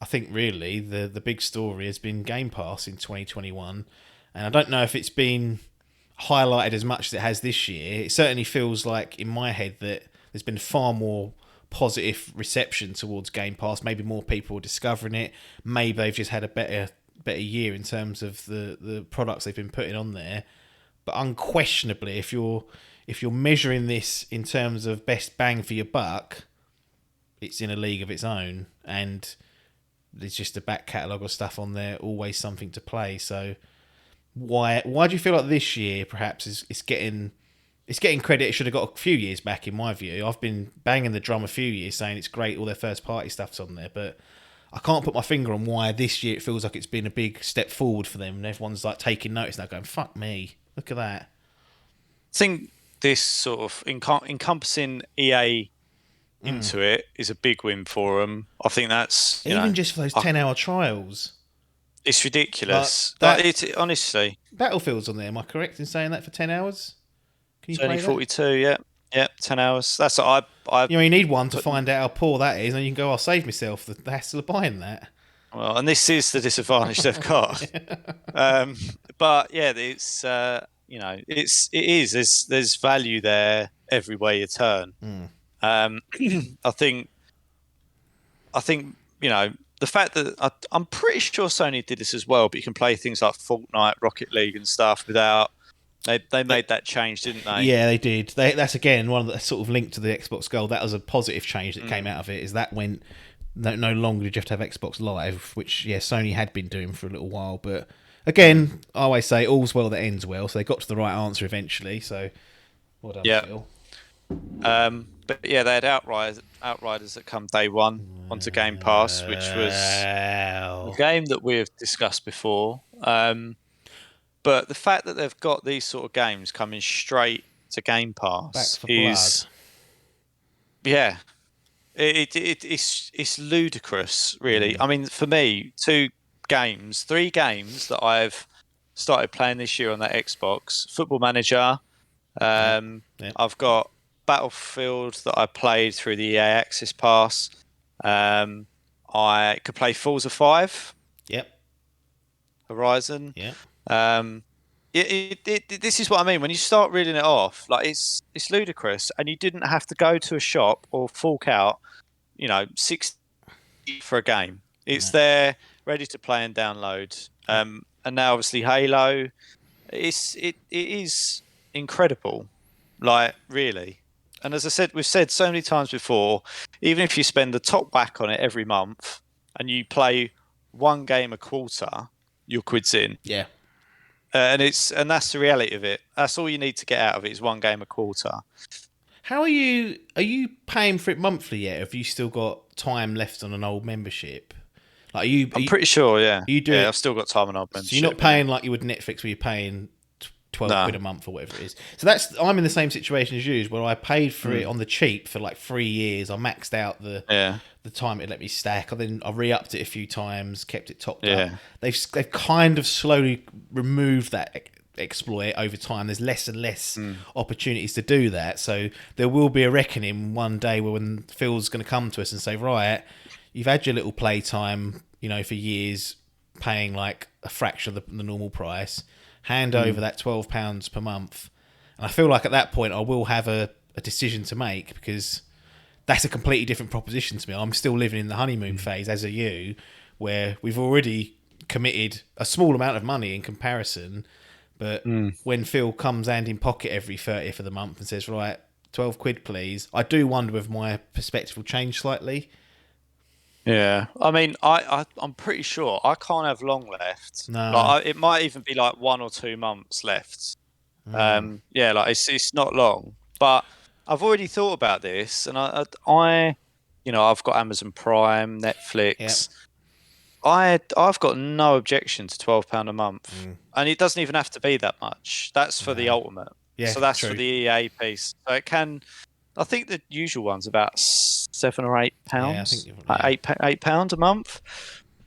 Speaker 3: I think really the big story has been Game Pass in 2021, and I don't know if it's been highlighted as much as it has this year. It certainly feels like in my head that there's been far more positive reception towards Game Pass. Maybe more people are discovering it. Maybe they've just had a better year in terms of the products they've been putting on there. But unquestionably, if you're if you're measuring this in terms of best bang for your buck, it's in a league of its own, and there's just a back catalogue of stuff on there, always something to play. So why do you feel like this year perhaps it's getting credit it should have got a few years back, in my view? I've been banging the drum a few years saying it's great, all their first party stuff's on there, but I can't put my finger on why this year it feels like it's been a big step forward for them, and everyone's like taking notice now, going, fuck me, look at that.
Speaker 4: I think this sort of encompassing EA into it is a big win for them. I think that's
Speaker 3: even just for those 10-hour trials.
Speaker 4: It's ridiculous. Honestly.
Speaker 3: Battlefield's on there. Am I correct in saying that for 10 hours? Can you
Speaker 4: play 42, yeah. Yeah, 10 hours. That's what I
Speaker 3: you need one to find out how poor that is, and you can go, I'll save myself the hassle of buying that.
Speaker 4: Well, and this is the disadvantage they've got. But yeah, it's it is. There's value there every way you turn. I think the fact that I'm pretty sure Sony did this as well, but you can play things like Fortnite, Rocket League, and stuff without. They made that change, didn't they?
Speaker 3: Yeah, they did. That's again one of the sort of link to the Xbox Gold. That was a positive change that came out of it. Is that went no longer did you have to have Xbox Live, which Sony had been doing for a little while. But again, I always say all's well that ends well. So they got to the right answer eventually. So well done, Phil.
Speaker 4: But yeah, they had Outriders that come day one onto GamePass, which was a game that we've discussed before. But the fact that they've got these sort of games coming straight to Game Pass is, yeah, it's ludicrous, really. I mean, for me, 3 games that I've started playing this year on that Xbox: Football Manager. I've got Battlefield that I played through the EA Access Pass. I could play Forza 5.
Speaker 3: Yep.
Speaker 4: Horizon.
Speaker 3: Yep.
Speaker 4: This is what I mean when you start reading it off. Like it's ludicrous, and you didn't have to go to a shop or fork out, $60 for a game. It's there, ready to play and download. And now obviously Halo, it is incredible, like really. And as I said, we've said so many times before, even if you spend the top whack on it every month and you play one game a quarter, your quid's in.
Speaker 3: Yeah.
Speaker 4: And that's the reality of it. That's all you need to get out of it is one game a quarter.
Speaker 3: How are you paying for it monthly yet? Have you still got time left on an old membership? Like I'm
Speaker 4: pretty sure, yeah.
Speaker 3: Yeah,
Speaker 4: I've still got time on old membership.
Speaker 3: So you're not paying like you would Netflix, where you're paying 12 quid a month or whatever it is. So I'm in the same situation as you, where I paid for it on the cheap for like 3 years. I maxed out the time it let me stack. I re-upped it a few times, kept it topped up. They've kind of slowly removed that exploit over time. There's less and less opportunities to do that. So there will be a reckoning one day when Phil's going to come to us and say, right, you've had your little playtime, for years, paying like a fraction of the normal price. Hand over that £12 per month. And I feel like at that point I will have a decision to make, because that's a completely different proposition to me. I'm still living in the honeymoon phase, as are you, where we've already committed a small amount of money in comparison. But when Phil comes hand in pocket every 30th of the month and says, right, 12 quid please, I do wonder whether my perspective will change slightly.
Speaker 4: Yeah, I mean, I'm pretty sure I can't have long left.
Speaker 3: No,
Speaker 4: like it might even be like 1 or 2 months left. Like it's not long. But I've already thought about this, and I've got Amazon Prime, Netflix. Yep. I've got no objection to £12 a month, and it doesn't even have to be that much. That's for the ultimate. Yeah, so that's true. For the EA piece. So it can. I think the usual one's about £7 or £8. Yeah, I think £8 a month.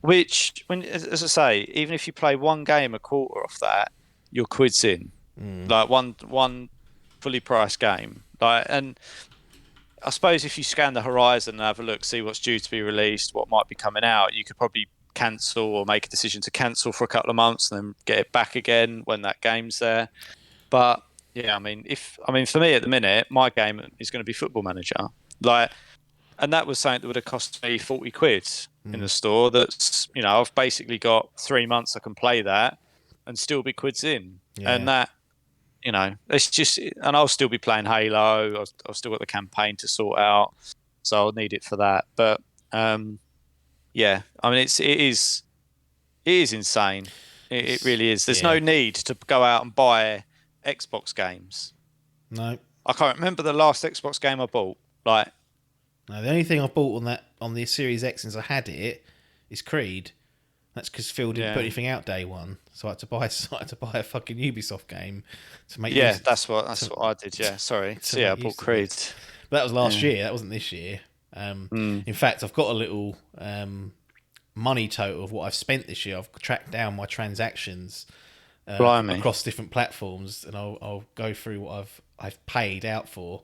Speaker 4: Which, as I say, even if you play one game a quarter off that, your quid's in. Like one fully priced game. And I suppose if you scan the horizon and have a look, see what's due to be released, what might be coming out, you could probably cancel or make a decision to cancel for a couple of months and then get it back again when that game's there. But yeah, I mean, for me at the minute, my game is going to be Football Manager. And that was something that would have cost me 40 quid in the store. That's, I've basically got 3 months I can play that and still be quids in. Yeah. And it's just, and I'll still be playing Halo. I've still got the campaign to sort out, so I'll need it for that. But yeah, I mean, it is insane. It really is. There's no need to go out and buy Xbox games.
Speaker 3: No,
Speaker 4: I can't remember the last Xbox game I bought. Like,
Speaker 3: no, the only thing I bought on the Series X since I had it is Creed. That's because Phil didn't put anything out day one, so I had to buy a fucking Ubisoft game to make.
Speaker 4: Yeah, that's what I did. Yeah, sorry. So yeah, I bought Creed.
Speaker 3: But that was last year. That wasn't this year. In fact, I've got a little money total of what I've spent this year. I've tracked down my transactions across different platforms, and I'll go through what I've paid out for,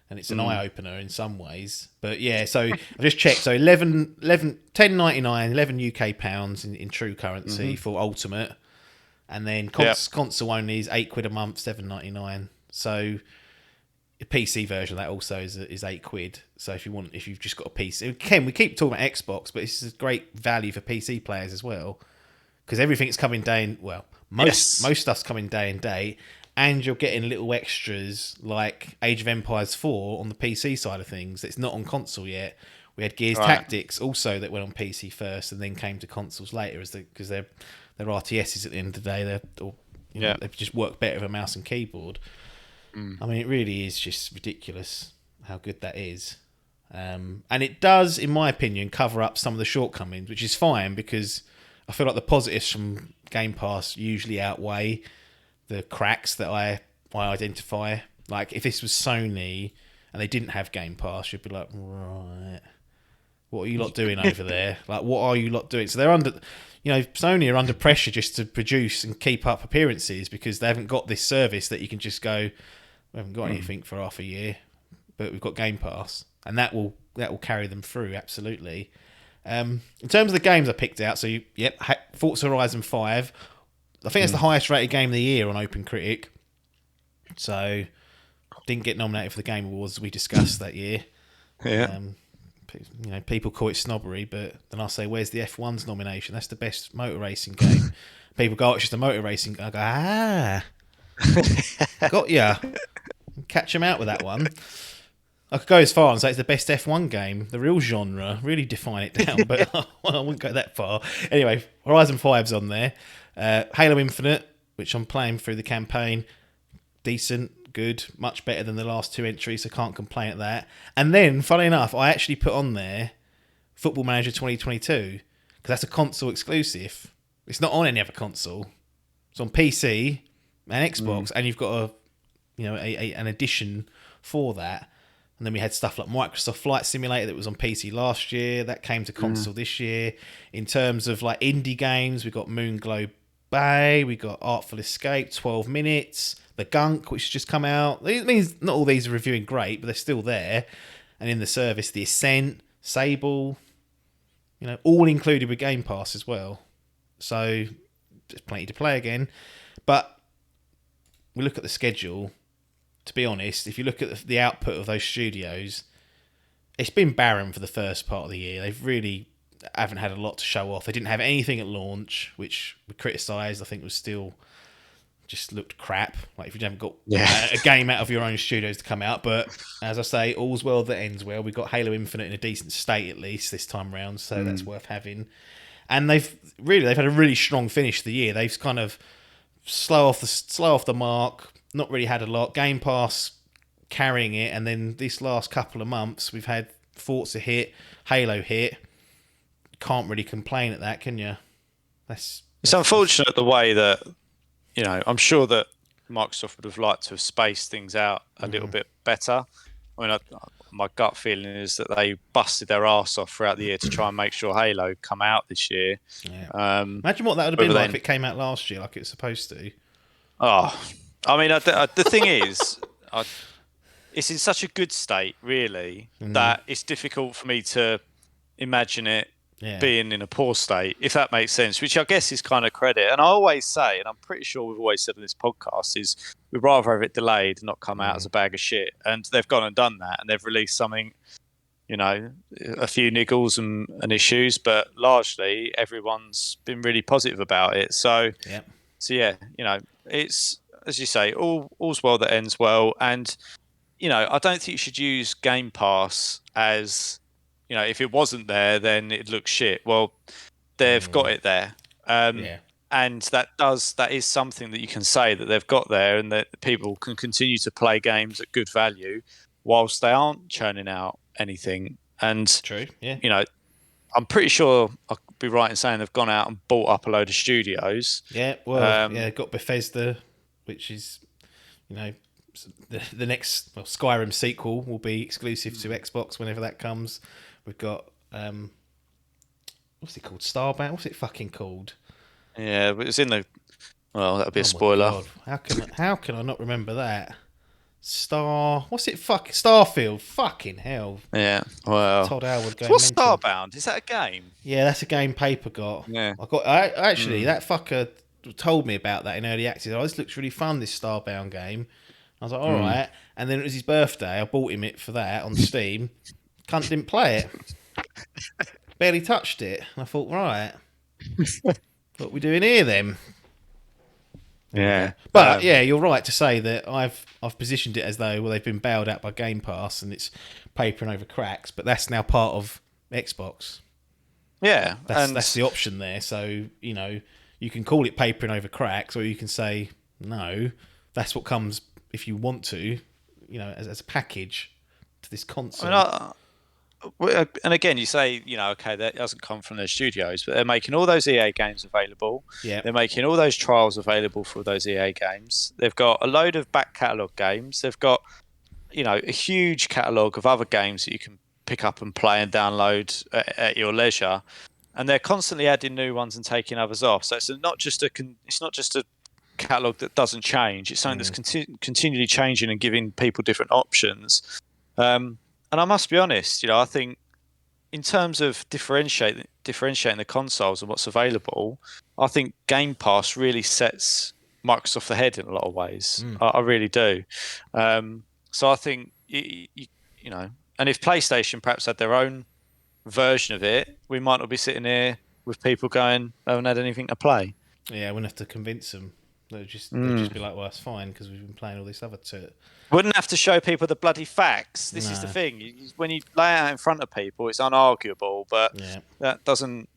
Speaker 3: and it's an eye opener in some ways. But yeah, so I just checked. So 10.99, 11 UK pounds in true currency for Ultimate, and then console only is £8 a month, £7.99. So the PC version of that also is £8. So if you've just got a PC, we keep talking about Xbox, but it's a great value for PC players as well, because everything's coming day. Most stuff's coming day and date, and you're getting little extras like Age of Empires 4 on the PC side of things. That's not on console yet. We had Gears Tactics also that went on PC first and then came to consoles later, because they're RTSs at the end of the day. They just work better with a mouse and keyboard. I mean, it really is just ridiculous how good that is. And it does, in my opinion, cover up some of the shortcomings, which is fine, because I feel like the positives from Game Pass usually outweigh the cracks that I identify. Like, if this was Sony and they didn't have Game Pass, you'd be like, right, what are you lot doing over there? Like, what are you lot doing? So they're under... Sony are under pressure just to produce and keep up appearances, because they haven't got this service that you can just go, we haven't got anything for half a year, but we've got Game Pass, and that will carry them through, absolutely. In terms of the games I picked out, so Forza Horizon 5, I think it's the highest rated game of the year on OpenCritic, so didn't get nominated for the Game Awards as we discussed that year. Yeah. People call it snobbery, but then I'll say, where's the F1's nomination? That's the best motor racing game. People go, it's just a motor racing. I go, got ya. Catch them out with that one. I could go as far and say it's the best F1 game, the real genre, really define it down, but I wouldn't go that far. Anyway, Horizon 5's on there. Halo Infinite, which I'm playing through the campaign, decent. Good, much better than the last two entries, so can't complain at that. And then, funny enough, I actually put on there Football Manager 2022, because that's a console exclusive. It's not on any other console. It's on PC and Xbox, and you've got an edition for that. And then we had stuff like Microsoft Flight Simulator that was on PC last year, that came to console this year. In terms of like indie games, we got Moonglow Bay, we got Artful Escape, 12 Minutes, The Gunk, which has just come out. It means not all these are reviewing great, but they're still there. And in the service, The Ascent, Sable, all included with Game Pass as well. So there's plenty to play again. But we look at the schedule. To be honest, if you look at the output of those studios, it's been barren for the first part of the year. They've really haven't had a lot to show off. They didn't have anything at launch, which we criticised. I think was still just looked crap. Like, if you haven't got a game out of your own studios to come out. But as I say, all's well that ends well. We got Halo Infinite in a decent state at least this time round, so that's worth having. And they've had a really strong finish to the year. They've kind of slow off the mark. Not really had a lot. Game Pass carrying it, and then this last couple of months we've had Forza hit, Halo hit. Can't really complain at that, can you? It's
Speaker 4: unfortunate the way that I'm sure that Microsoft would have liked to have spaced things out a little bit better. I mean, my gut feeling is that they busted their arse off throughout the year to try and make sure Halo come out this year.
Speaker 3: Yeah. Imagine what that would have been like if it came out last year, like it was supposed to.
Speaker 4: Oh, I mean, the thing is, it's in such a good state, really, that it's difficult for me to imagine it being in a poor state, if that makes sense, which I guess is kind of credit. And I always say, and I'm pretty sure we've always said on this podcast, is we'd rather have it delayed and not come out as a bag of shit. And they've gone and done that, and they've released something, a few niggles and issues, but largely everyone's been really positive about it. So yeah, it's as you say, all's well that ends well, and I don't think you should use Game Pass as, if it wasn't there, then it looks shit. Well, they've got it there,
Speaker 3: Yeah.
Speaker 4: and that is something that you can say that they've got there, and that people can continue to play games at good value whilst they aren't churning out anything. And
Speaker 3: True. Yeah.
Speaker 4: I'm pretty sure I'll be right in saying they've gone out and bought up a load of studios.
Speaker 3: Yeah. Well, got Bethesda, which is, the next Skyrim sequel will be exclusive to Xbox whenever that comes. We've got what's it called? Starbound. What's it fucking called?
Speaker 4: Yeah, but it's in the. Well, that'll be a spoiler.
Speaker 3: God. How can I not remember that? What's it? Starfield. Fucking hell.
Speaker 4: Yeah. Well.
Speaker 3: Todd Howard going
Speaker 4: what's
Speaker 3: mental.
Speaker 4: Starbound? Is that a game?
Speaker 3: Yeah, that's a game Paper got.
Speaker 4: Yeah.
Speaker 3: Actually, that fucker told me about that in early access. Oh, this looks really fun, this Starbound game. I was like, all right. And then it was his birthday. I bought him it for that on Steam. Cunt didn't play it. Barely touched it. And I thought, right. What are we doing here then?
Speaker 4: Yeah.
Speaker 3: But yeah, you're right to say that I've positioned it as though they've been bailed out by Game Pass and it's papering over cracks, but that's now part of Xbox.
Speaker 4: Yeah.
Speaker 3: That's the option there. So, you can call it papering over cracks, or you can say, no, that's what comes if you want to, as a package to this console.
Speaker 4: And again, you say, okay, that doesn't come from their studios, but they're making all those EA games available.
Speaker 3: Yeah.
Speaker 4: They're making all those trials available for those EA games. They've got a load of back catalogue games. They've got, a huge catalogue of other games that you can pick up and play and download at your leisure. And they're constantly adding new ones and taking others off. So it's not just a catalogue that doesn't change. It's something that's continually changing and giving people different options. And I must be honest, I think in terms of differentiating the consoles and what's available, I think Game Pass really sets Microsoft ahead in a lot of ways. I really do. So I think, and if PlayStation perhaps had their own version of it, we might not be sitting here with people going, I haven't had anything to play.
Speaker 3: Yeah, I wouldn't have to convince them. They'd just be like, well, that's fine because we've been playing all this other shit.
Speaker 4: Wouldn't have to show people the bloody facts. This is the thing. When you lay it out in front of people, it's unarguable, but that doesn't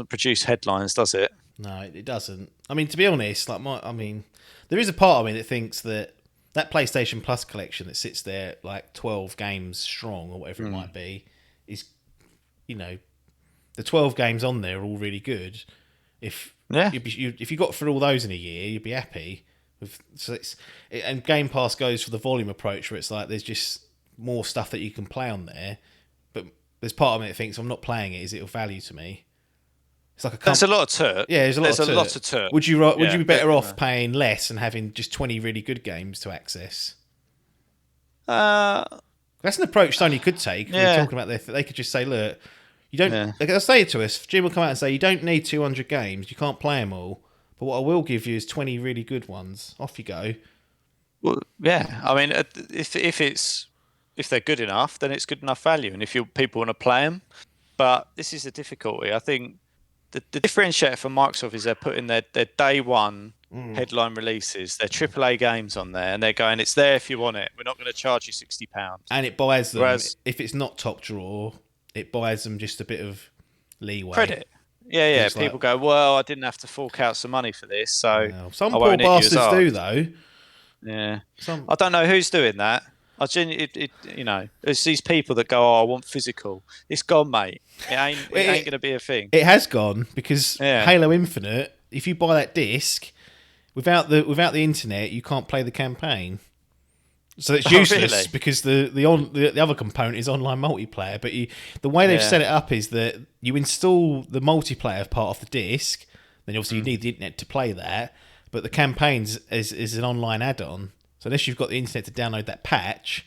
Speaker 4: produce headlines, does it?
Speaker 3: No, it doesn't. I mean, to be honest, there is a part of me that thinks that PlayStation Plus collection that sits there like 12 games strong or whatever it might be is, the 12 games on there are all really good. If you got through all those in a year, you'd be happy. And Game Pass goes for the volume approach, where it's like there's just more stuff that you can play on there. But there's part of me that thinks, I'm not playing it. Is it of value to me? It's like
Speaker 4: there's a lot of turd.
Speaker 3: Yeah, there's a lot of
Speaker 4: turd.
Speaker 3: Would you be better off paying less and having just 20 really good games to access? That's an approach Sony could take. We're talking about they could just say, look. You don't. They'll say it to us. Jim will come out and say, "You don't need 200 games. You can't play them all. But what I will give you is 20 really good ones. Off you go."
Speaker 4: Well, yeah. I mean, if they're good enough, then it's good enough value. And if people want to play them, but this is the difficulty. I think the differentiator for Microsoft is they're putting their day one headline releases, their AAA games on there, and they're going, "It's there if you want it. We're not going to charge you £60."
Speaker 3: And it buys them. Whereas, if it's not top drawer, it buys them just a bit of leeway.
Speaker 4: Credit. Yeah. People go, well, I didn't have to fork out some money for this, so
Speaker 3: some poor bastards do, though.
Speaker 4: Yeah. I don't know who's doing that. It's these people that go, oh, I want physical. It's gone, mate. It ain't going to be a thing.
Speaker 3: It has gone because Halo Infinite, if you buy that disc, without the internet, you can't play the campaign. So it's useless because the other component is online multiplayer. But the way they've set it up is that you install the multiplayer part of the disc. Then obviously you need the internet to play that. But the campaigns is an online add-on. So unless you've got the internet to download that patch,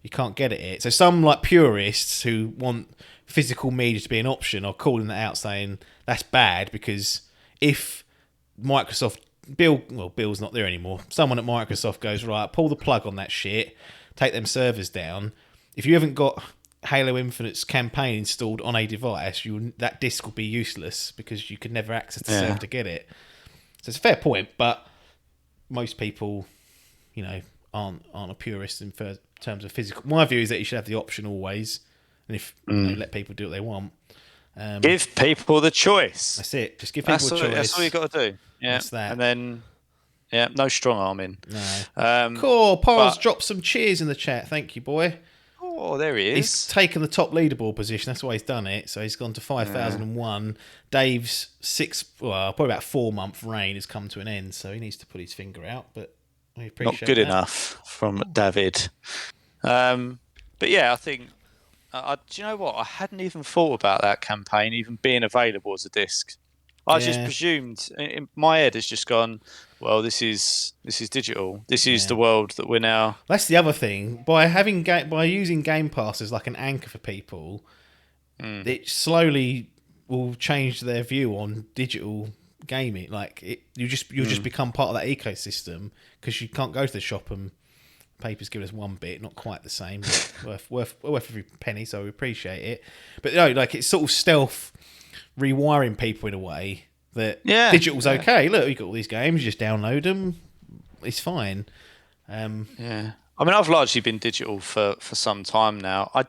Speaker 3: you can't get at it. So some like purists who want physical media to be an option are calling that out, saying that's bad because if Microsoft Bill's not there anymore. Someone at Microsoft goes, right, pull the plug on that shit, take them servers down. If you haven't got Halo Infinite's campaign installed on a device, that disc will be useless because you could never access the server to get it. So it's a fair point, but most people aren't a purist in terms of physical. My view is that you should have the option always, and if let people do what they want.
Speaker 4: Give people the choice.
Speaker 3: That's it. Just give people a choice.
Speaker 4: That's all you got to do. Yeah,
Speaker 3: that's that.
Speaker 4: And then, no strong arming.
Speaker 3: No. Cool. Paul's dropped some cheers in the chat. Thank you, boy.
Speaker 4: Oh, there he is.
Speaker 3: He's taken the top leaderboard position. That's why he's done it. So he's gone to 5,001. Dave's probably about 4-month reign has come to an end. So he needs to put his finger out. But we appreciate
Speaker 4: not good
Speaker 3: that.
Speaker 4: enough from David. But yeah, I think. Do you know what? I hadn't even thought about that campaign even being available as a disc. I just presumed in my head it's just gone. Well, this is digital. This is the world that we're now.
Speaker 3: That's the other thing. By using Game Pass as like an anchor for people, it slowly will change their view on digital gaming. Like you'll just become part of that ecosystem because you can't go to the shop and. Paper's given us one bit, not quite the same, but worth every penny, so we appreciate it. But like it's sort of stealth rewiring people in a way that digital's okay. Look, you've got all these games, you just download them, it's fine. I
Speaker 4: mean, I've largely been digital for some time now. I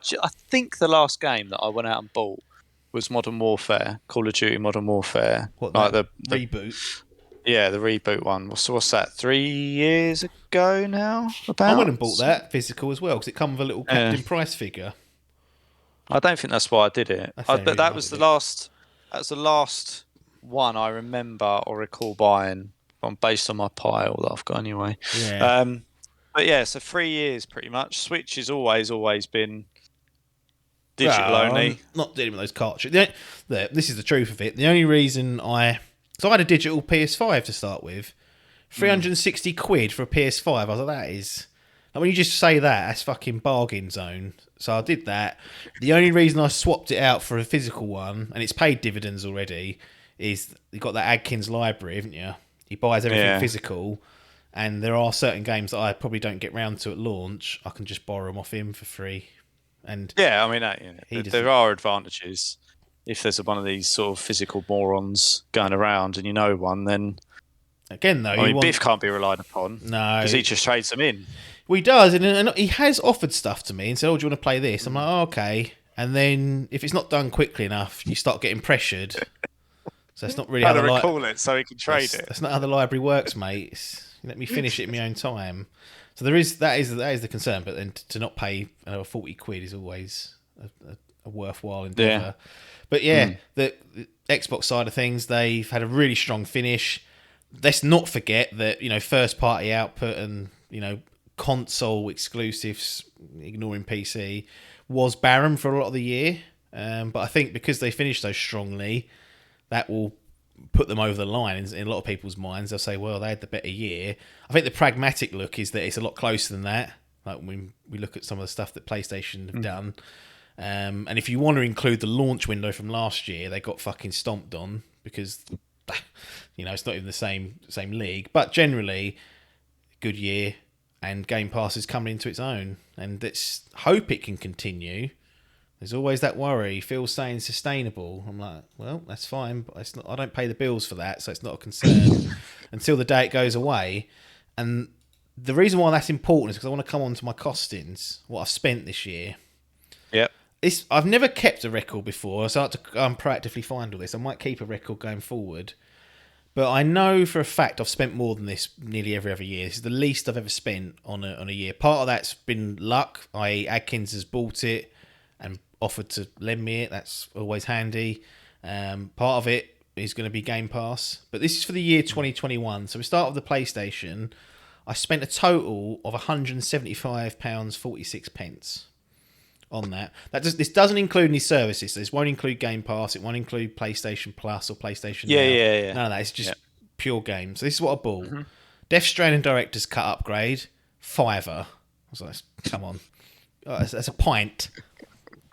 Speaker 4: think the last game that I went out and bought was Modern Warfare, Call of Duty Modern Warfare.
Speaker 3: What, like the reboot?
Speaker 4: Yeah, the reboot one. So what's that? 3 years ago now.
Speaker 3: I went and bought that physical as well because it comes with a little Captain Price figure.
Speaker 4: I don't think that's why I did it. But that was the last. That's the last one I remember or recall buying, based on my pile that I've got anyway.
Speaker 3: Yeah.
Speaker 4: But yeah, so 3 years pretty much. Switch has always been digital only.
Speaker 3: I'm not dealing with those cartridges. This is the truth of it. The only reason So I had a digital PS5 to start with. 360 quid for a PS5. I was like, that is... Like, when you just say that's fucking bargain zone. So I did that. The only reason I swapped it out for a physical one, and it's paid dividends already, is you've got that Adkins library, haven't you? He buys everything physical, and there are certain games that I probably don't get round to at launch. I can just borrow them off him for free. And
Speaker 4: yeah, I mean, there are advantages. If there's one of these sort of physical morons going around and you know one, then...
Speaker 3: Again, though...
Speaker 4: Biff can't be relied upon.
Speaker 3: No.
Speaker 4: Because he just trades them in.
Speaker 3: Well, he does, and he has offered stuff to me and said, do you want to play this? I'm like, oh, okay. And then, if it's not done quickly enough, you start getting pressured. So that's not really how
Speaker 4: recall it so he can trade it.
Speaker 3: That's not how the library works, mate. Let me finish it in my own time. So that is the concern, but then to not pay another 40 quid is always a worthwhile endeavour. Yeah. But the Xbox side of things, they've had a really strong finish. Let's not forget that, first party output and, console exclusives, ignoring PC, was barren for a lot of the year. But I think because they finished so strongly, that will put them over the line in a lot of people's minds. They'll say, well, they had the better year. I think the pragmatic look is that it's a lot closer than that. Like when we look at some of the stuff that PlayStation have done. And if you want to include the launch window from last year, they got fucking stomped on because, it's not even the same league. But generally, good year, and Game Pass is coming into its own. And let's hope it can continue. There's always that worry. Phil's saying sustainable. I'm like, well, that's fine, but it's not. I don't pay the bills for that, so it's not a concern until the day it goes away. And the reason why that's important is because I want to come on to my costings, what I've spent this year.
Speaker 4: Yep.
Speaker 3: I've never kept a record before, so I like to proactively find all this. I might keep a record going forward. But I know for a fact I've spent more than this nearly every other year. This is the least I've ever spent on a year. Part of that's been luck, i.e. Adkins has bought it and offered to lend me it. That's always handy. Part of it is going to be Game Pass. But this is for the year 2021. So we start with the PlayStation. I spent a total of £175.46 on that. This doesn't include any services. So this won't include Game Pass. It won't include PlayStation Plus or PlayStation Now.
Speaker 4: Yeah.
Speaker 3: None of that. It's just pure games. So this is what I bought. Mm-hmm. Death Stranding Director's Cut upgrade, £5. I was like, come on. That's a pint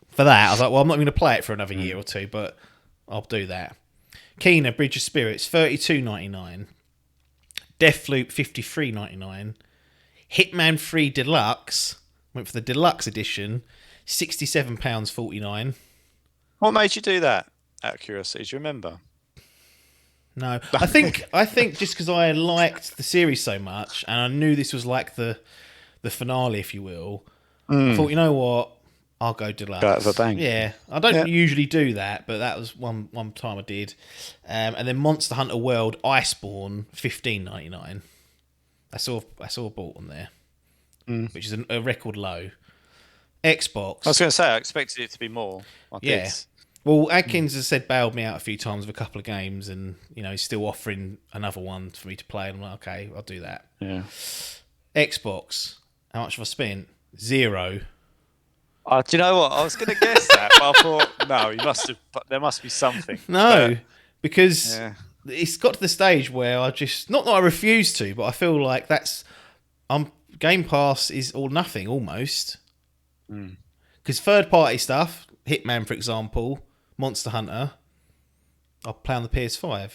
Speaker 3: for that. I was like, well, I'm not going to play it for another year or two, but I'll do that. Kena Bridge of Spirits, $32.99. Deathloop, $53.99. Hitman 3 Deluxe, went for the deluxe edition, £67.49.
Speaker 4: What made you do that? Out of curiosity, do you remember?
Speaker 3: No, I think just because I liked the series so much, and I knew this was like the finale, if you will, I thought, you know what, I'll go deluxe.
Speaker 4: Go out of a bang.
Speaker 3: Yeah, I don't usually do that, but that was one time I did. And then Monster Hunter World Iceborne, $15.99. I saw bought on there, which is a record low. Xbox.
Speaker 4: I was going to say I expected it to be more.
Speaker 3: Yeah. Well, Adkins has said bailed me out a few times with a couple of games, and he's still offering another one for me to play. And I'm like, okay, I'll do that.
Speaker 4: Yeah.
Speaker 3: Xbox. How much have I spent? 0.
Speaker 4: Do you know what? I was going to guess that, but I thought no, there must be something.
Speaker 3: No, because it's got to the stage where I just not that I refuse to, but I feel like Game Pass is all nothing almost. Because third party stuff, Hitman for example, Monster Hunter, I'll play on the PS5.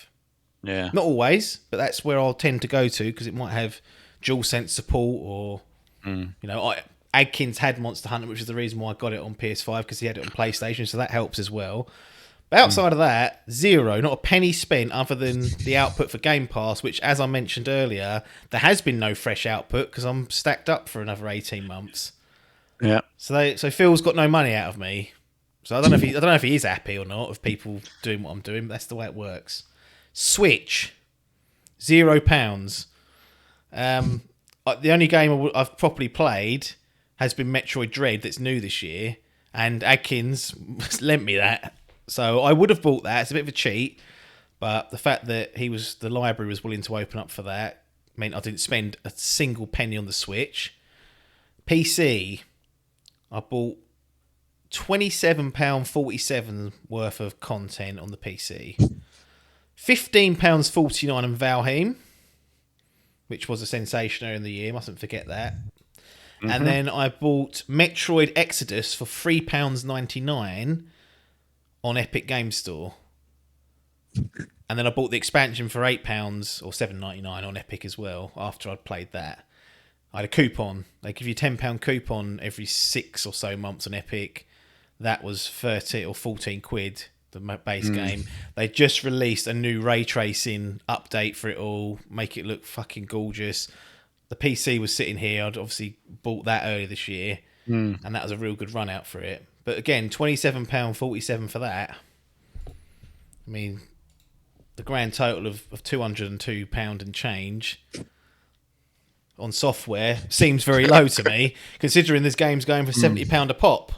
Speaker 4: Yeah.
Speaker 3: Not always, but that's where I'll tend to go to because it might have DualSense support or, Adkins had Monster Hunter, which is the reason why I got it on PS5 because he had it on PlayStation, so that helps as well. But outside of that, 0, not a penny spent other than the output for Game Pass, which, as I mentioned earlier, there has been no fresh output because I'm stacked up for another 18 months.
Speaker 4: Yeah.
Speaker 3: So Phil's got no money out of me. So I don't know if he is happy or not of people doing what I'm doing, but that's the way it works. Switch, £0. The only game I've properly played has been Metroid Dread that's new this year, and Adkins lent me that. So I would have bought that. It's a bit of a cheat, but the fact that the library was willing to open up for that meant I didn't spend a single penny on the Switch. PC, I bought £27.47 worth of content on the PC. £15.49 on Valheim, which was a sensation earlier in the year. Mustn't forget that. And then I bought Metroid Exodus for £3.99 on Epic Games Store. And then I bought the expansion for £8 or $7.99 on Epic as well after I'd played that. I had a coupon. They give you a £10 coupon every 6 or so months on Epic. That was 30 or 14 quid, the base game. They just released a new ray tracing update for it all, make it look fucking gorgeous. The PC was sitting here. I'd obviously bought that earlier this year, and that was a real good run out for it. But again, £27.47 for that. I mean, the grand total of £202 and change on software seems very low to me, considering this game's going for £70 a pop.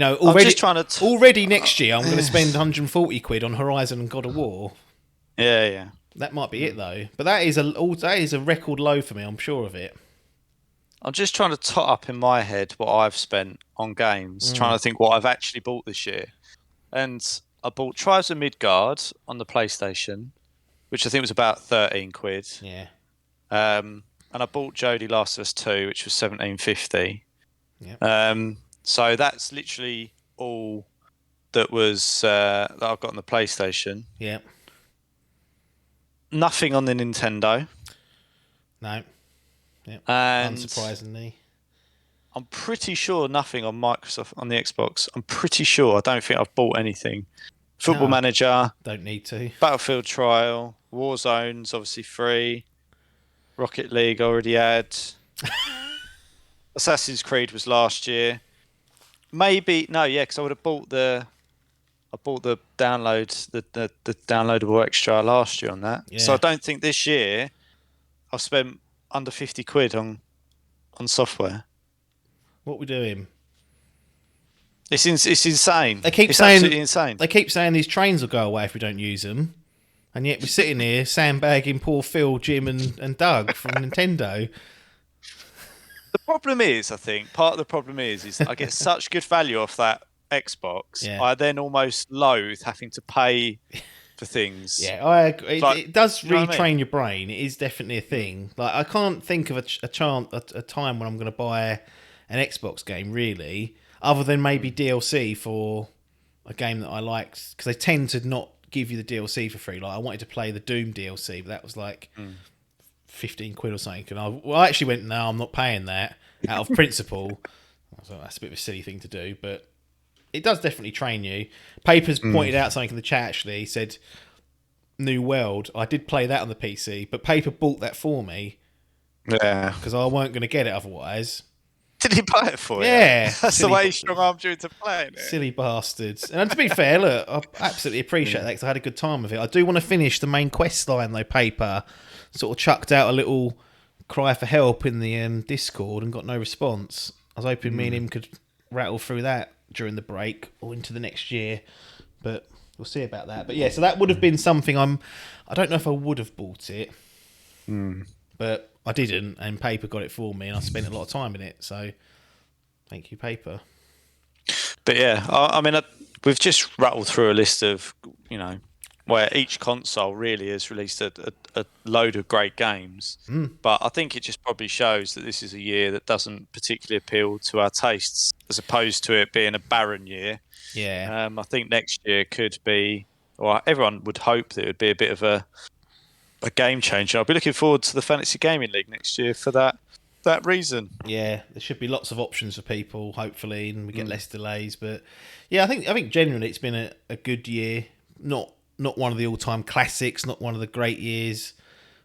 Speaker 3: Already next year I'm going to spend 140 quid on Horizon and God of War.
Speaker 4: Yeah.
Speaker 3: That might be it though. But that is a record low for me, I'm sure of it.
Speaker 4: I'm just trying to tot up in my head what I've spent on games, trying to think what I've actually bought this year. And I bought Tribes of Midgard on the PlayStation, which I think was about 13 quid.
Speaker 3: Yeah.
Speaker 4: And I bought Jodie Last of Us 2, which was $17.50.
Speaker 3: Yeah.
Speaker 4: So that's literally all that was that I've got on the PlayStation.
Speaker 3: Yeah.
Speaker 4: Nothing on the Nintendo.
Speaker 3: No. Yeah.
Speaker 4: And
Speaker 3: unsurprisingly,
Speaker 4: I'm pretty sure nothing on Microsoft on the Xbox. I'm pretty sure. I don't think I've bought anything. Football Manager.
Speaker 3: Don't need to.
Speaker 4: Battlefield Trial. Warzone's obviously free. Rocket League already had. Assassin's Creed was last year. Maybe because I would have bought the download, the downloadable extra last year on that. Yeah. So I don't think this year I've spent under 50 quid on software.
Speaker 3: What we doing?
Speaker 4: It's insane.
Speaker 3: It's
Speaker 4: absolutely insane.
Speaker 3: They keep saying these trains will go away if we don't use them, and yet we're sitting here sandbagging poor Phil, Jim, and Doug from Nintendo.
Speaker 4: The problem is, I think part of the problem is I get such good value off that Xbox. Yeah. I then almost loathe having to pay for things.
Speaker 3: Yeah, I agree. It does retrain your brain. It is definitely a thing. Like I can't think of a time when I'm going to buy an Xbox game really, other than maybe DLC for a game that I liked, because they tend to not give you the DLC for free. Like I wanted to play the Doom DLC, but that was like 15 quid or something. And I actually went, no, I'm not paying that out of principle. I thought that's a bit of a silly thing to do, but it does definitely train you. Papers pointed out something in the chat actually. He said New World. I did play that on the PC, but Paper bought that for me
Speaker 4: Yeah.
Speaker 3: because I weren't going to get it otherwise.
Speaker 4: Did he buy it for you?
Speaker 3: Yeah,
Speaker 4: That's the way he strong-armed you into playing it.
Speaker 3: Silly bastards. And to be fair, look, I absolutely appreciate that because I had a good time with it. I do want to finish the main quest line, though. Paper sort of chucked out a little cry for help in the Discord and got no response. I was hoping me and him could rattle through that during the break or into the next year, but we'll see about that. But yeah, so that would have been something I don't know if I would have bought it, but I didn't, and Paper got it for me, and I spent a lot of time in it, so thank you, Paper.
Speaker 4: But yeah, I mean, we've just rattled through a list of, where each console really has released a load of great games. But I think it just probably shows that this is a year that doesn't particularly appeal to our tastes, as opposed to it being a barren year.
Speaker 3: Yeah.
Speaker 4: I think next year could be, or everyone would hope that it would be a bit of a game changer. I'll be looking forward to the Fantasy Gaming League next year for that reason.
Speaker 3: Yeah, there should be lots of options for people, hopefully, and we get less delays. But yeah, I think generally it's been a good year. Not one of the all-time classics, not one of the great years,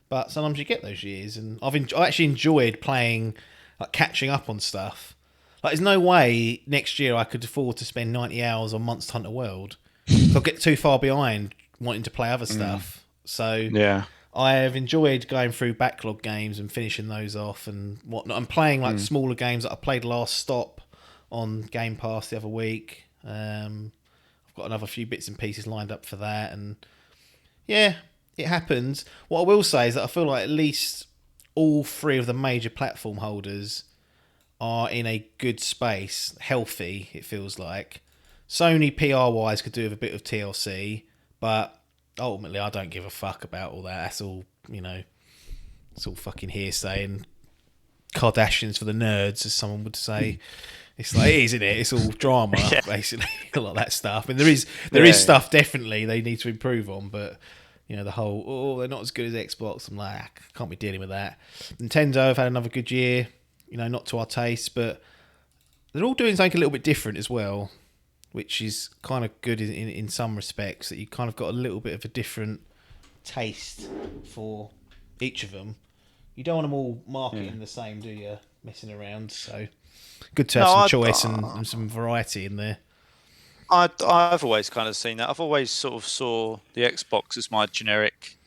Speaker 3: but sometimes you get those years. And I actually enjoyed playing, like catching up on stuff. Like, there's no way next year I could afford to spend 90 hours on Monster Hunter World. I'll get too far behind wanting to play other stuff. So
Speaker 4: yeah.
Speaker 3: I have enjoyed going through backlog games and finishing those off and whatnot. I'm playing like smaller games that I played Last Stop on GamePass the other week. I've got another few bits and pieces lined up for that, and yeah, it happens. What I will say is that I feel like at least all three of the major platform holders are in a good space, healthy, it feels like. Sony PR-wise could do with a bit of TLC, but ultimately I don't give a fuck about all that. That's all, it's all fucking hearsay and Kardashians for the nerds, as someone would say. It's like, it is, isn't it? It's all drama, basically, a lot of that stuff. I mean, there is stuff definitely they need to improve on, but the whole, they're not as good as Xbox. I'm like, I can't be dealing with that. Nintendo have had another good year, not to our taste, but they're all doing something a little bit different as well, which is kind of good in some respects, that you kind of got a little bit of a different taste for each of them. You don't want them all marketing the same, do you? Messing around, so good to have some choice and some variety in there.
Speaker 4: I've always kind of seen that. I've always sort of saw the Xbox as my generic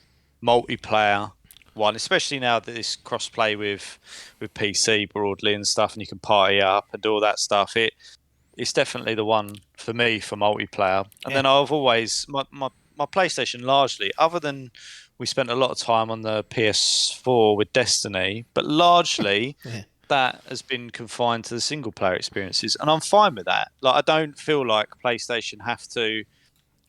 Speaker 4: multiplayer one, especially now that this cross-play with PC broadly and stuff, and you can party up and do all that stuff. It's definitely the one for me for multiplayer. And then I've always my PlayStation largely, other than we spent a lot of time on the PS4 with Destiny, but largely that has been confined to the single player experiences, and I'm fine with that. Like, I don't feel like PlayStation have to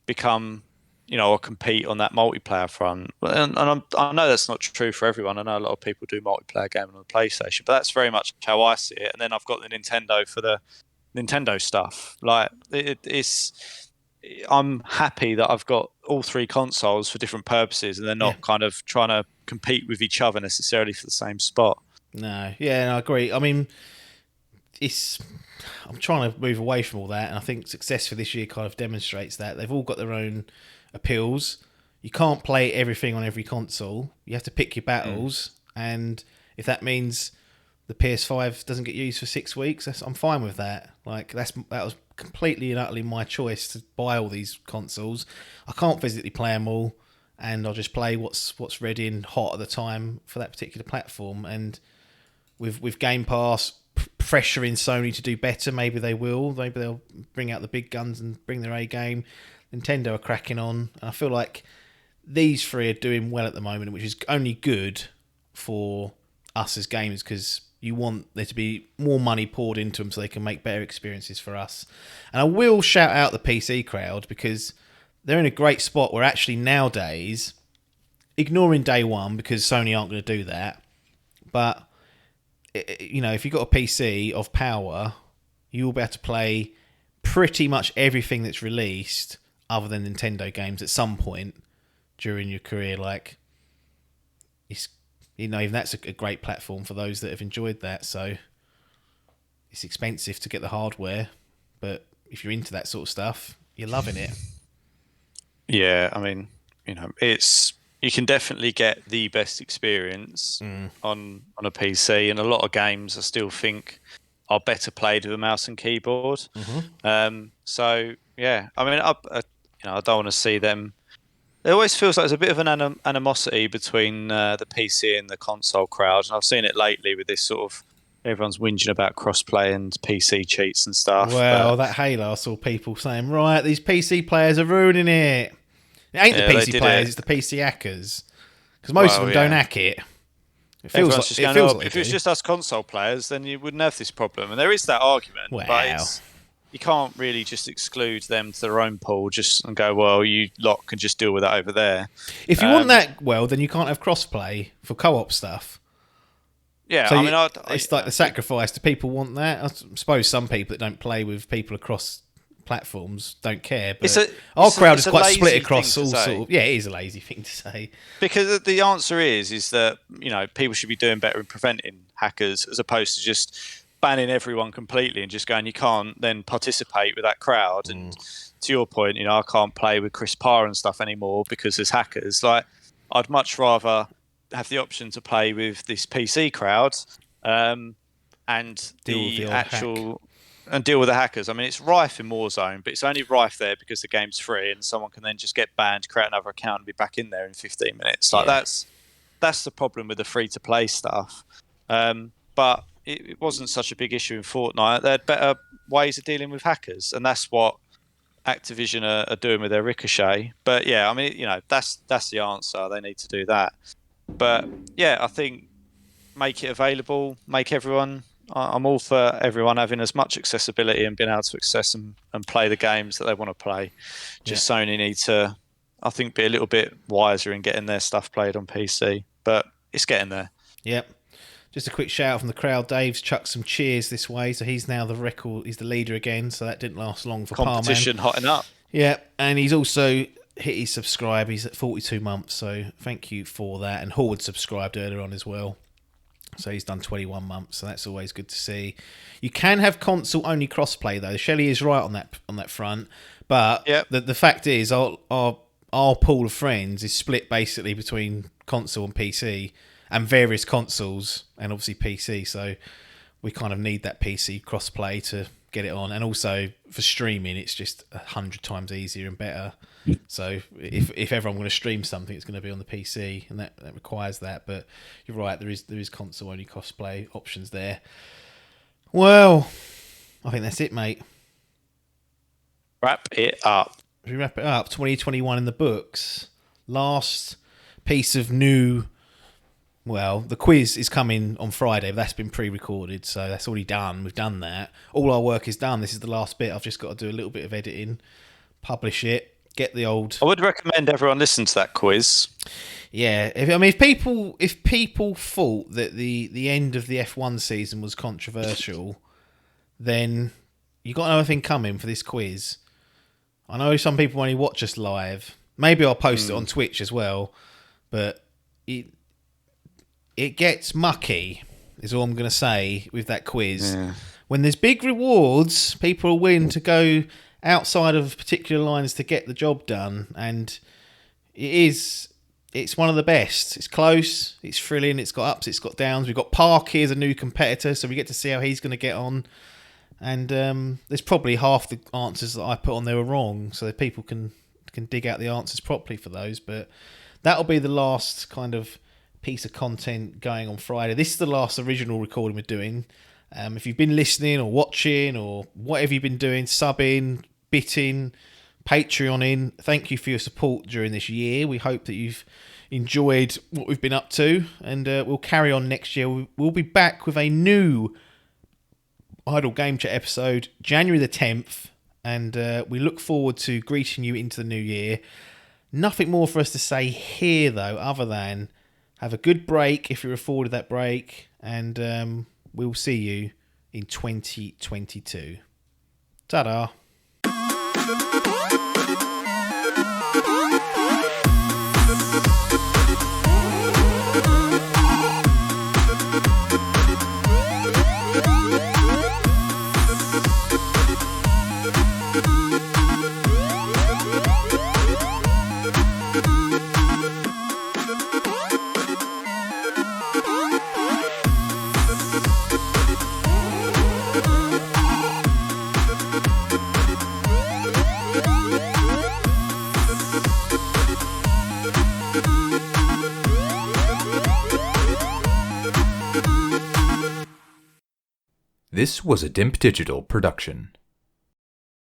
Speaker 4: become, or compete on that multiplayer front. And I know that's not true for everyone. I know a lot of people do multiplayer gaming on the PlayStation, but that's very much how I see it. And then I've got the Nintendo for the Nintendo stuff. Like, I'm happy that I've got all three consoles for different purposes, and they're not kind of trying to compete with each other necessarily for the same spot.
Speaker 3: No, I agree. I mean, I'm trying to move away from all that, and I think success for this year kind of demonstrates that. They've all got their own appeals. You can't play everything on every console. You have to pick your battles, and if that means the PS5 doesn't get used for 6 weeks, I'm fine with that. Like, that was completely and utterly my choice to buy all these consoles. I can't physically play them all, and I'll just play what's ready and hot at the time for that particular platform. And with Game Pass pressuring Sony to do better, maybe they will. Maybe they'll bring out the big guns and bring their A game. Nintendo are cracking on, and I feel like these three are doing well at the moment, which is only good for us as gamers, because you want there to be more money poured into them so they can make better experiences for us. And I will shout out the PC crowd, because they're in a great spot where actually nowadays, ignoring day one because Sony aren't going to do that, but if you've got a PC of power, you will be able to play pretty much everything that's released other than Nintendo games at some point during your career. Like, it's, even that's a great platform for those that have enjoyed that. So it's expensive to get the hardware, but if you're into that sort of stuff, you're loving it.
Speaker 4: Yeah, I mean, you can definitely get the best experience on a PC, and a lot of games I still think are better played with a mouse and keyboard. So yeah, I mean, I don't want to see them. It always feels like there's a bit of an animosity between the PC and the console crowd, and I've seen it lately with this sort of everyone's whinging about crossplay and PC cheats and stuff.
Speaker 3: Well, that Halo, I saw people saying, right, these PC players are ruining it. It ain't the PC players, it's the PC hackers. Because most of them don't hack it. It feels like
Speaker 4: if it was just us console players, then you wouldn't have this problem. And there is that argument, but you can't really just exclude them to their own pool and go, well, you lot can just deal with that over there.
Speaker 3: If you want that, then you can't have crossplay for co-op stuff.
Speaker 4: Yeah,
Speaker 3: so it's like the sacrifice. Do people want that? I suppose some people that don't play with people across platforms don't care, but our crowd is quite split across all sort of. Yeah, it is a lazy thing to say.
Speaker 4: Because the answer is that people should be doing better in preventing hackers as opposed to just banning everyone completely and just going, you can't then participate with that crowd. And to your point, I can't play with Chris Parr and stuff anymore because there's hackers. Like, I'd much rather have the option to play with this PC crowd and deal with the hackers. I mean, it's rife in Warzone, but it's only rife there because the game's free and someone can then just get banned, create another account and be back in there in 15 minutes. Like that's the problem with the free-to-play stuff. But it wasn't such a big issue in Fortnite. They had better ways of dealing with hackers, and that's what Activision are doing with their Ricochet. But yeah, I mean, that's the answer. They need to do that. But yeah, I think make it available, make everyone... I'm all for everyone having as much accessibility and being able to access and play the games that they want to play. Sony need to, I think, be a little bit wiser in getting their stuff played on PC. But it's getting there.
Speaker 3: Yep. Just a quick shout out from the crowd. Dave's chucked some cheers this way, so he's now he's the leader again, so that didn't last long for Parman.
Speaker 4: Competition hotting up.
Speaker 3: Yeah, and he's also hit his subscribe. He's at 42 months, so thank you for that. And Horde subscribed earlier on as well. So he's done 21 months, so that's always good to see. You can have console-only crossplay, though. Shelley is right on that front. But the fact is, our pool of friends is split basically between console and PC, and various consoles, and obviously PC. So we kind of need that PC crossplay to get it on. And also, for streaming, it's just 100 times easier and better. So if everyone want to stream something, it's going to be on the PC, and that requires that. But you're right, there is console only crossplay options there. Well, I think that's it, mate.
Speaker 4: Wrap it up.
Speaker 3: If we wrap it up, 2021 in the books. Last piece of new. Well, the quiz is coming on Friday, but that's been pre-recorded, so that's already done. We've done that. All our work is done. This is the last bit. I've just got to do a little bit of editing, publish it. Get the old.
Speaker 4: I would recommend everyone listen to that quiz.
Speaker 3: Yeah, if people thought that the end of the F1 season was controversial, then you got another thing coming for this quiz. I know some people only watch us live. Maybe I'll post it on Twitch as well, but it gets mucky. Is all I'm going to say with that quiz. Yeah. When there's big rewards, people are willing to go outside of particular lines to get the job done, and it's one of the best. It's close, it's thrilling, it's got ups, it's got downs. We've got Parky as a new competitor, so we get to see how he's going to get on, and there's probably half the answers that I put on there are wrong, so that people can dig out the answers properly for those. But that'll be the last kind of piece of content going on Friday. This is the last original recording we're doing. If you've been listening or watching or whatever you've been doing, subbing, bitting, Patreoning, thank you for your support during this year. We hope that you've enjoyed what we've been up to, and we'll carry on next year. We'll be back with a new Idle Game Chat episode January the 10th, and we look forward to greeting you into the new year. Nothing more for us to say here, though, other than have a good break if you're afforded that break, and we'll see you in 2022. Ta-da!
Speaker 1: This was a Dimp Digital production.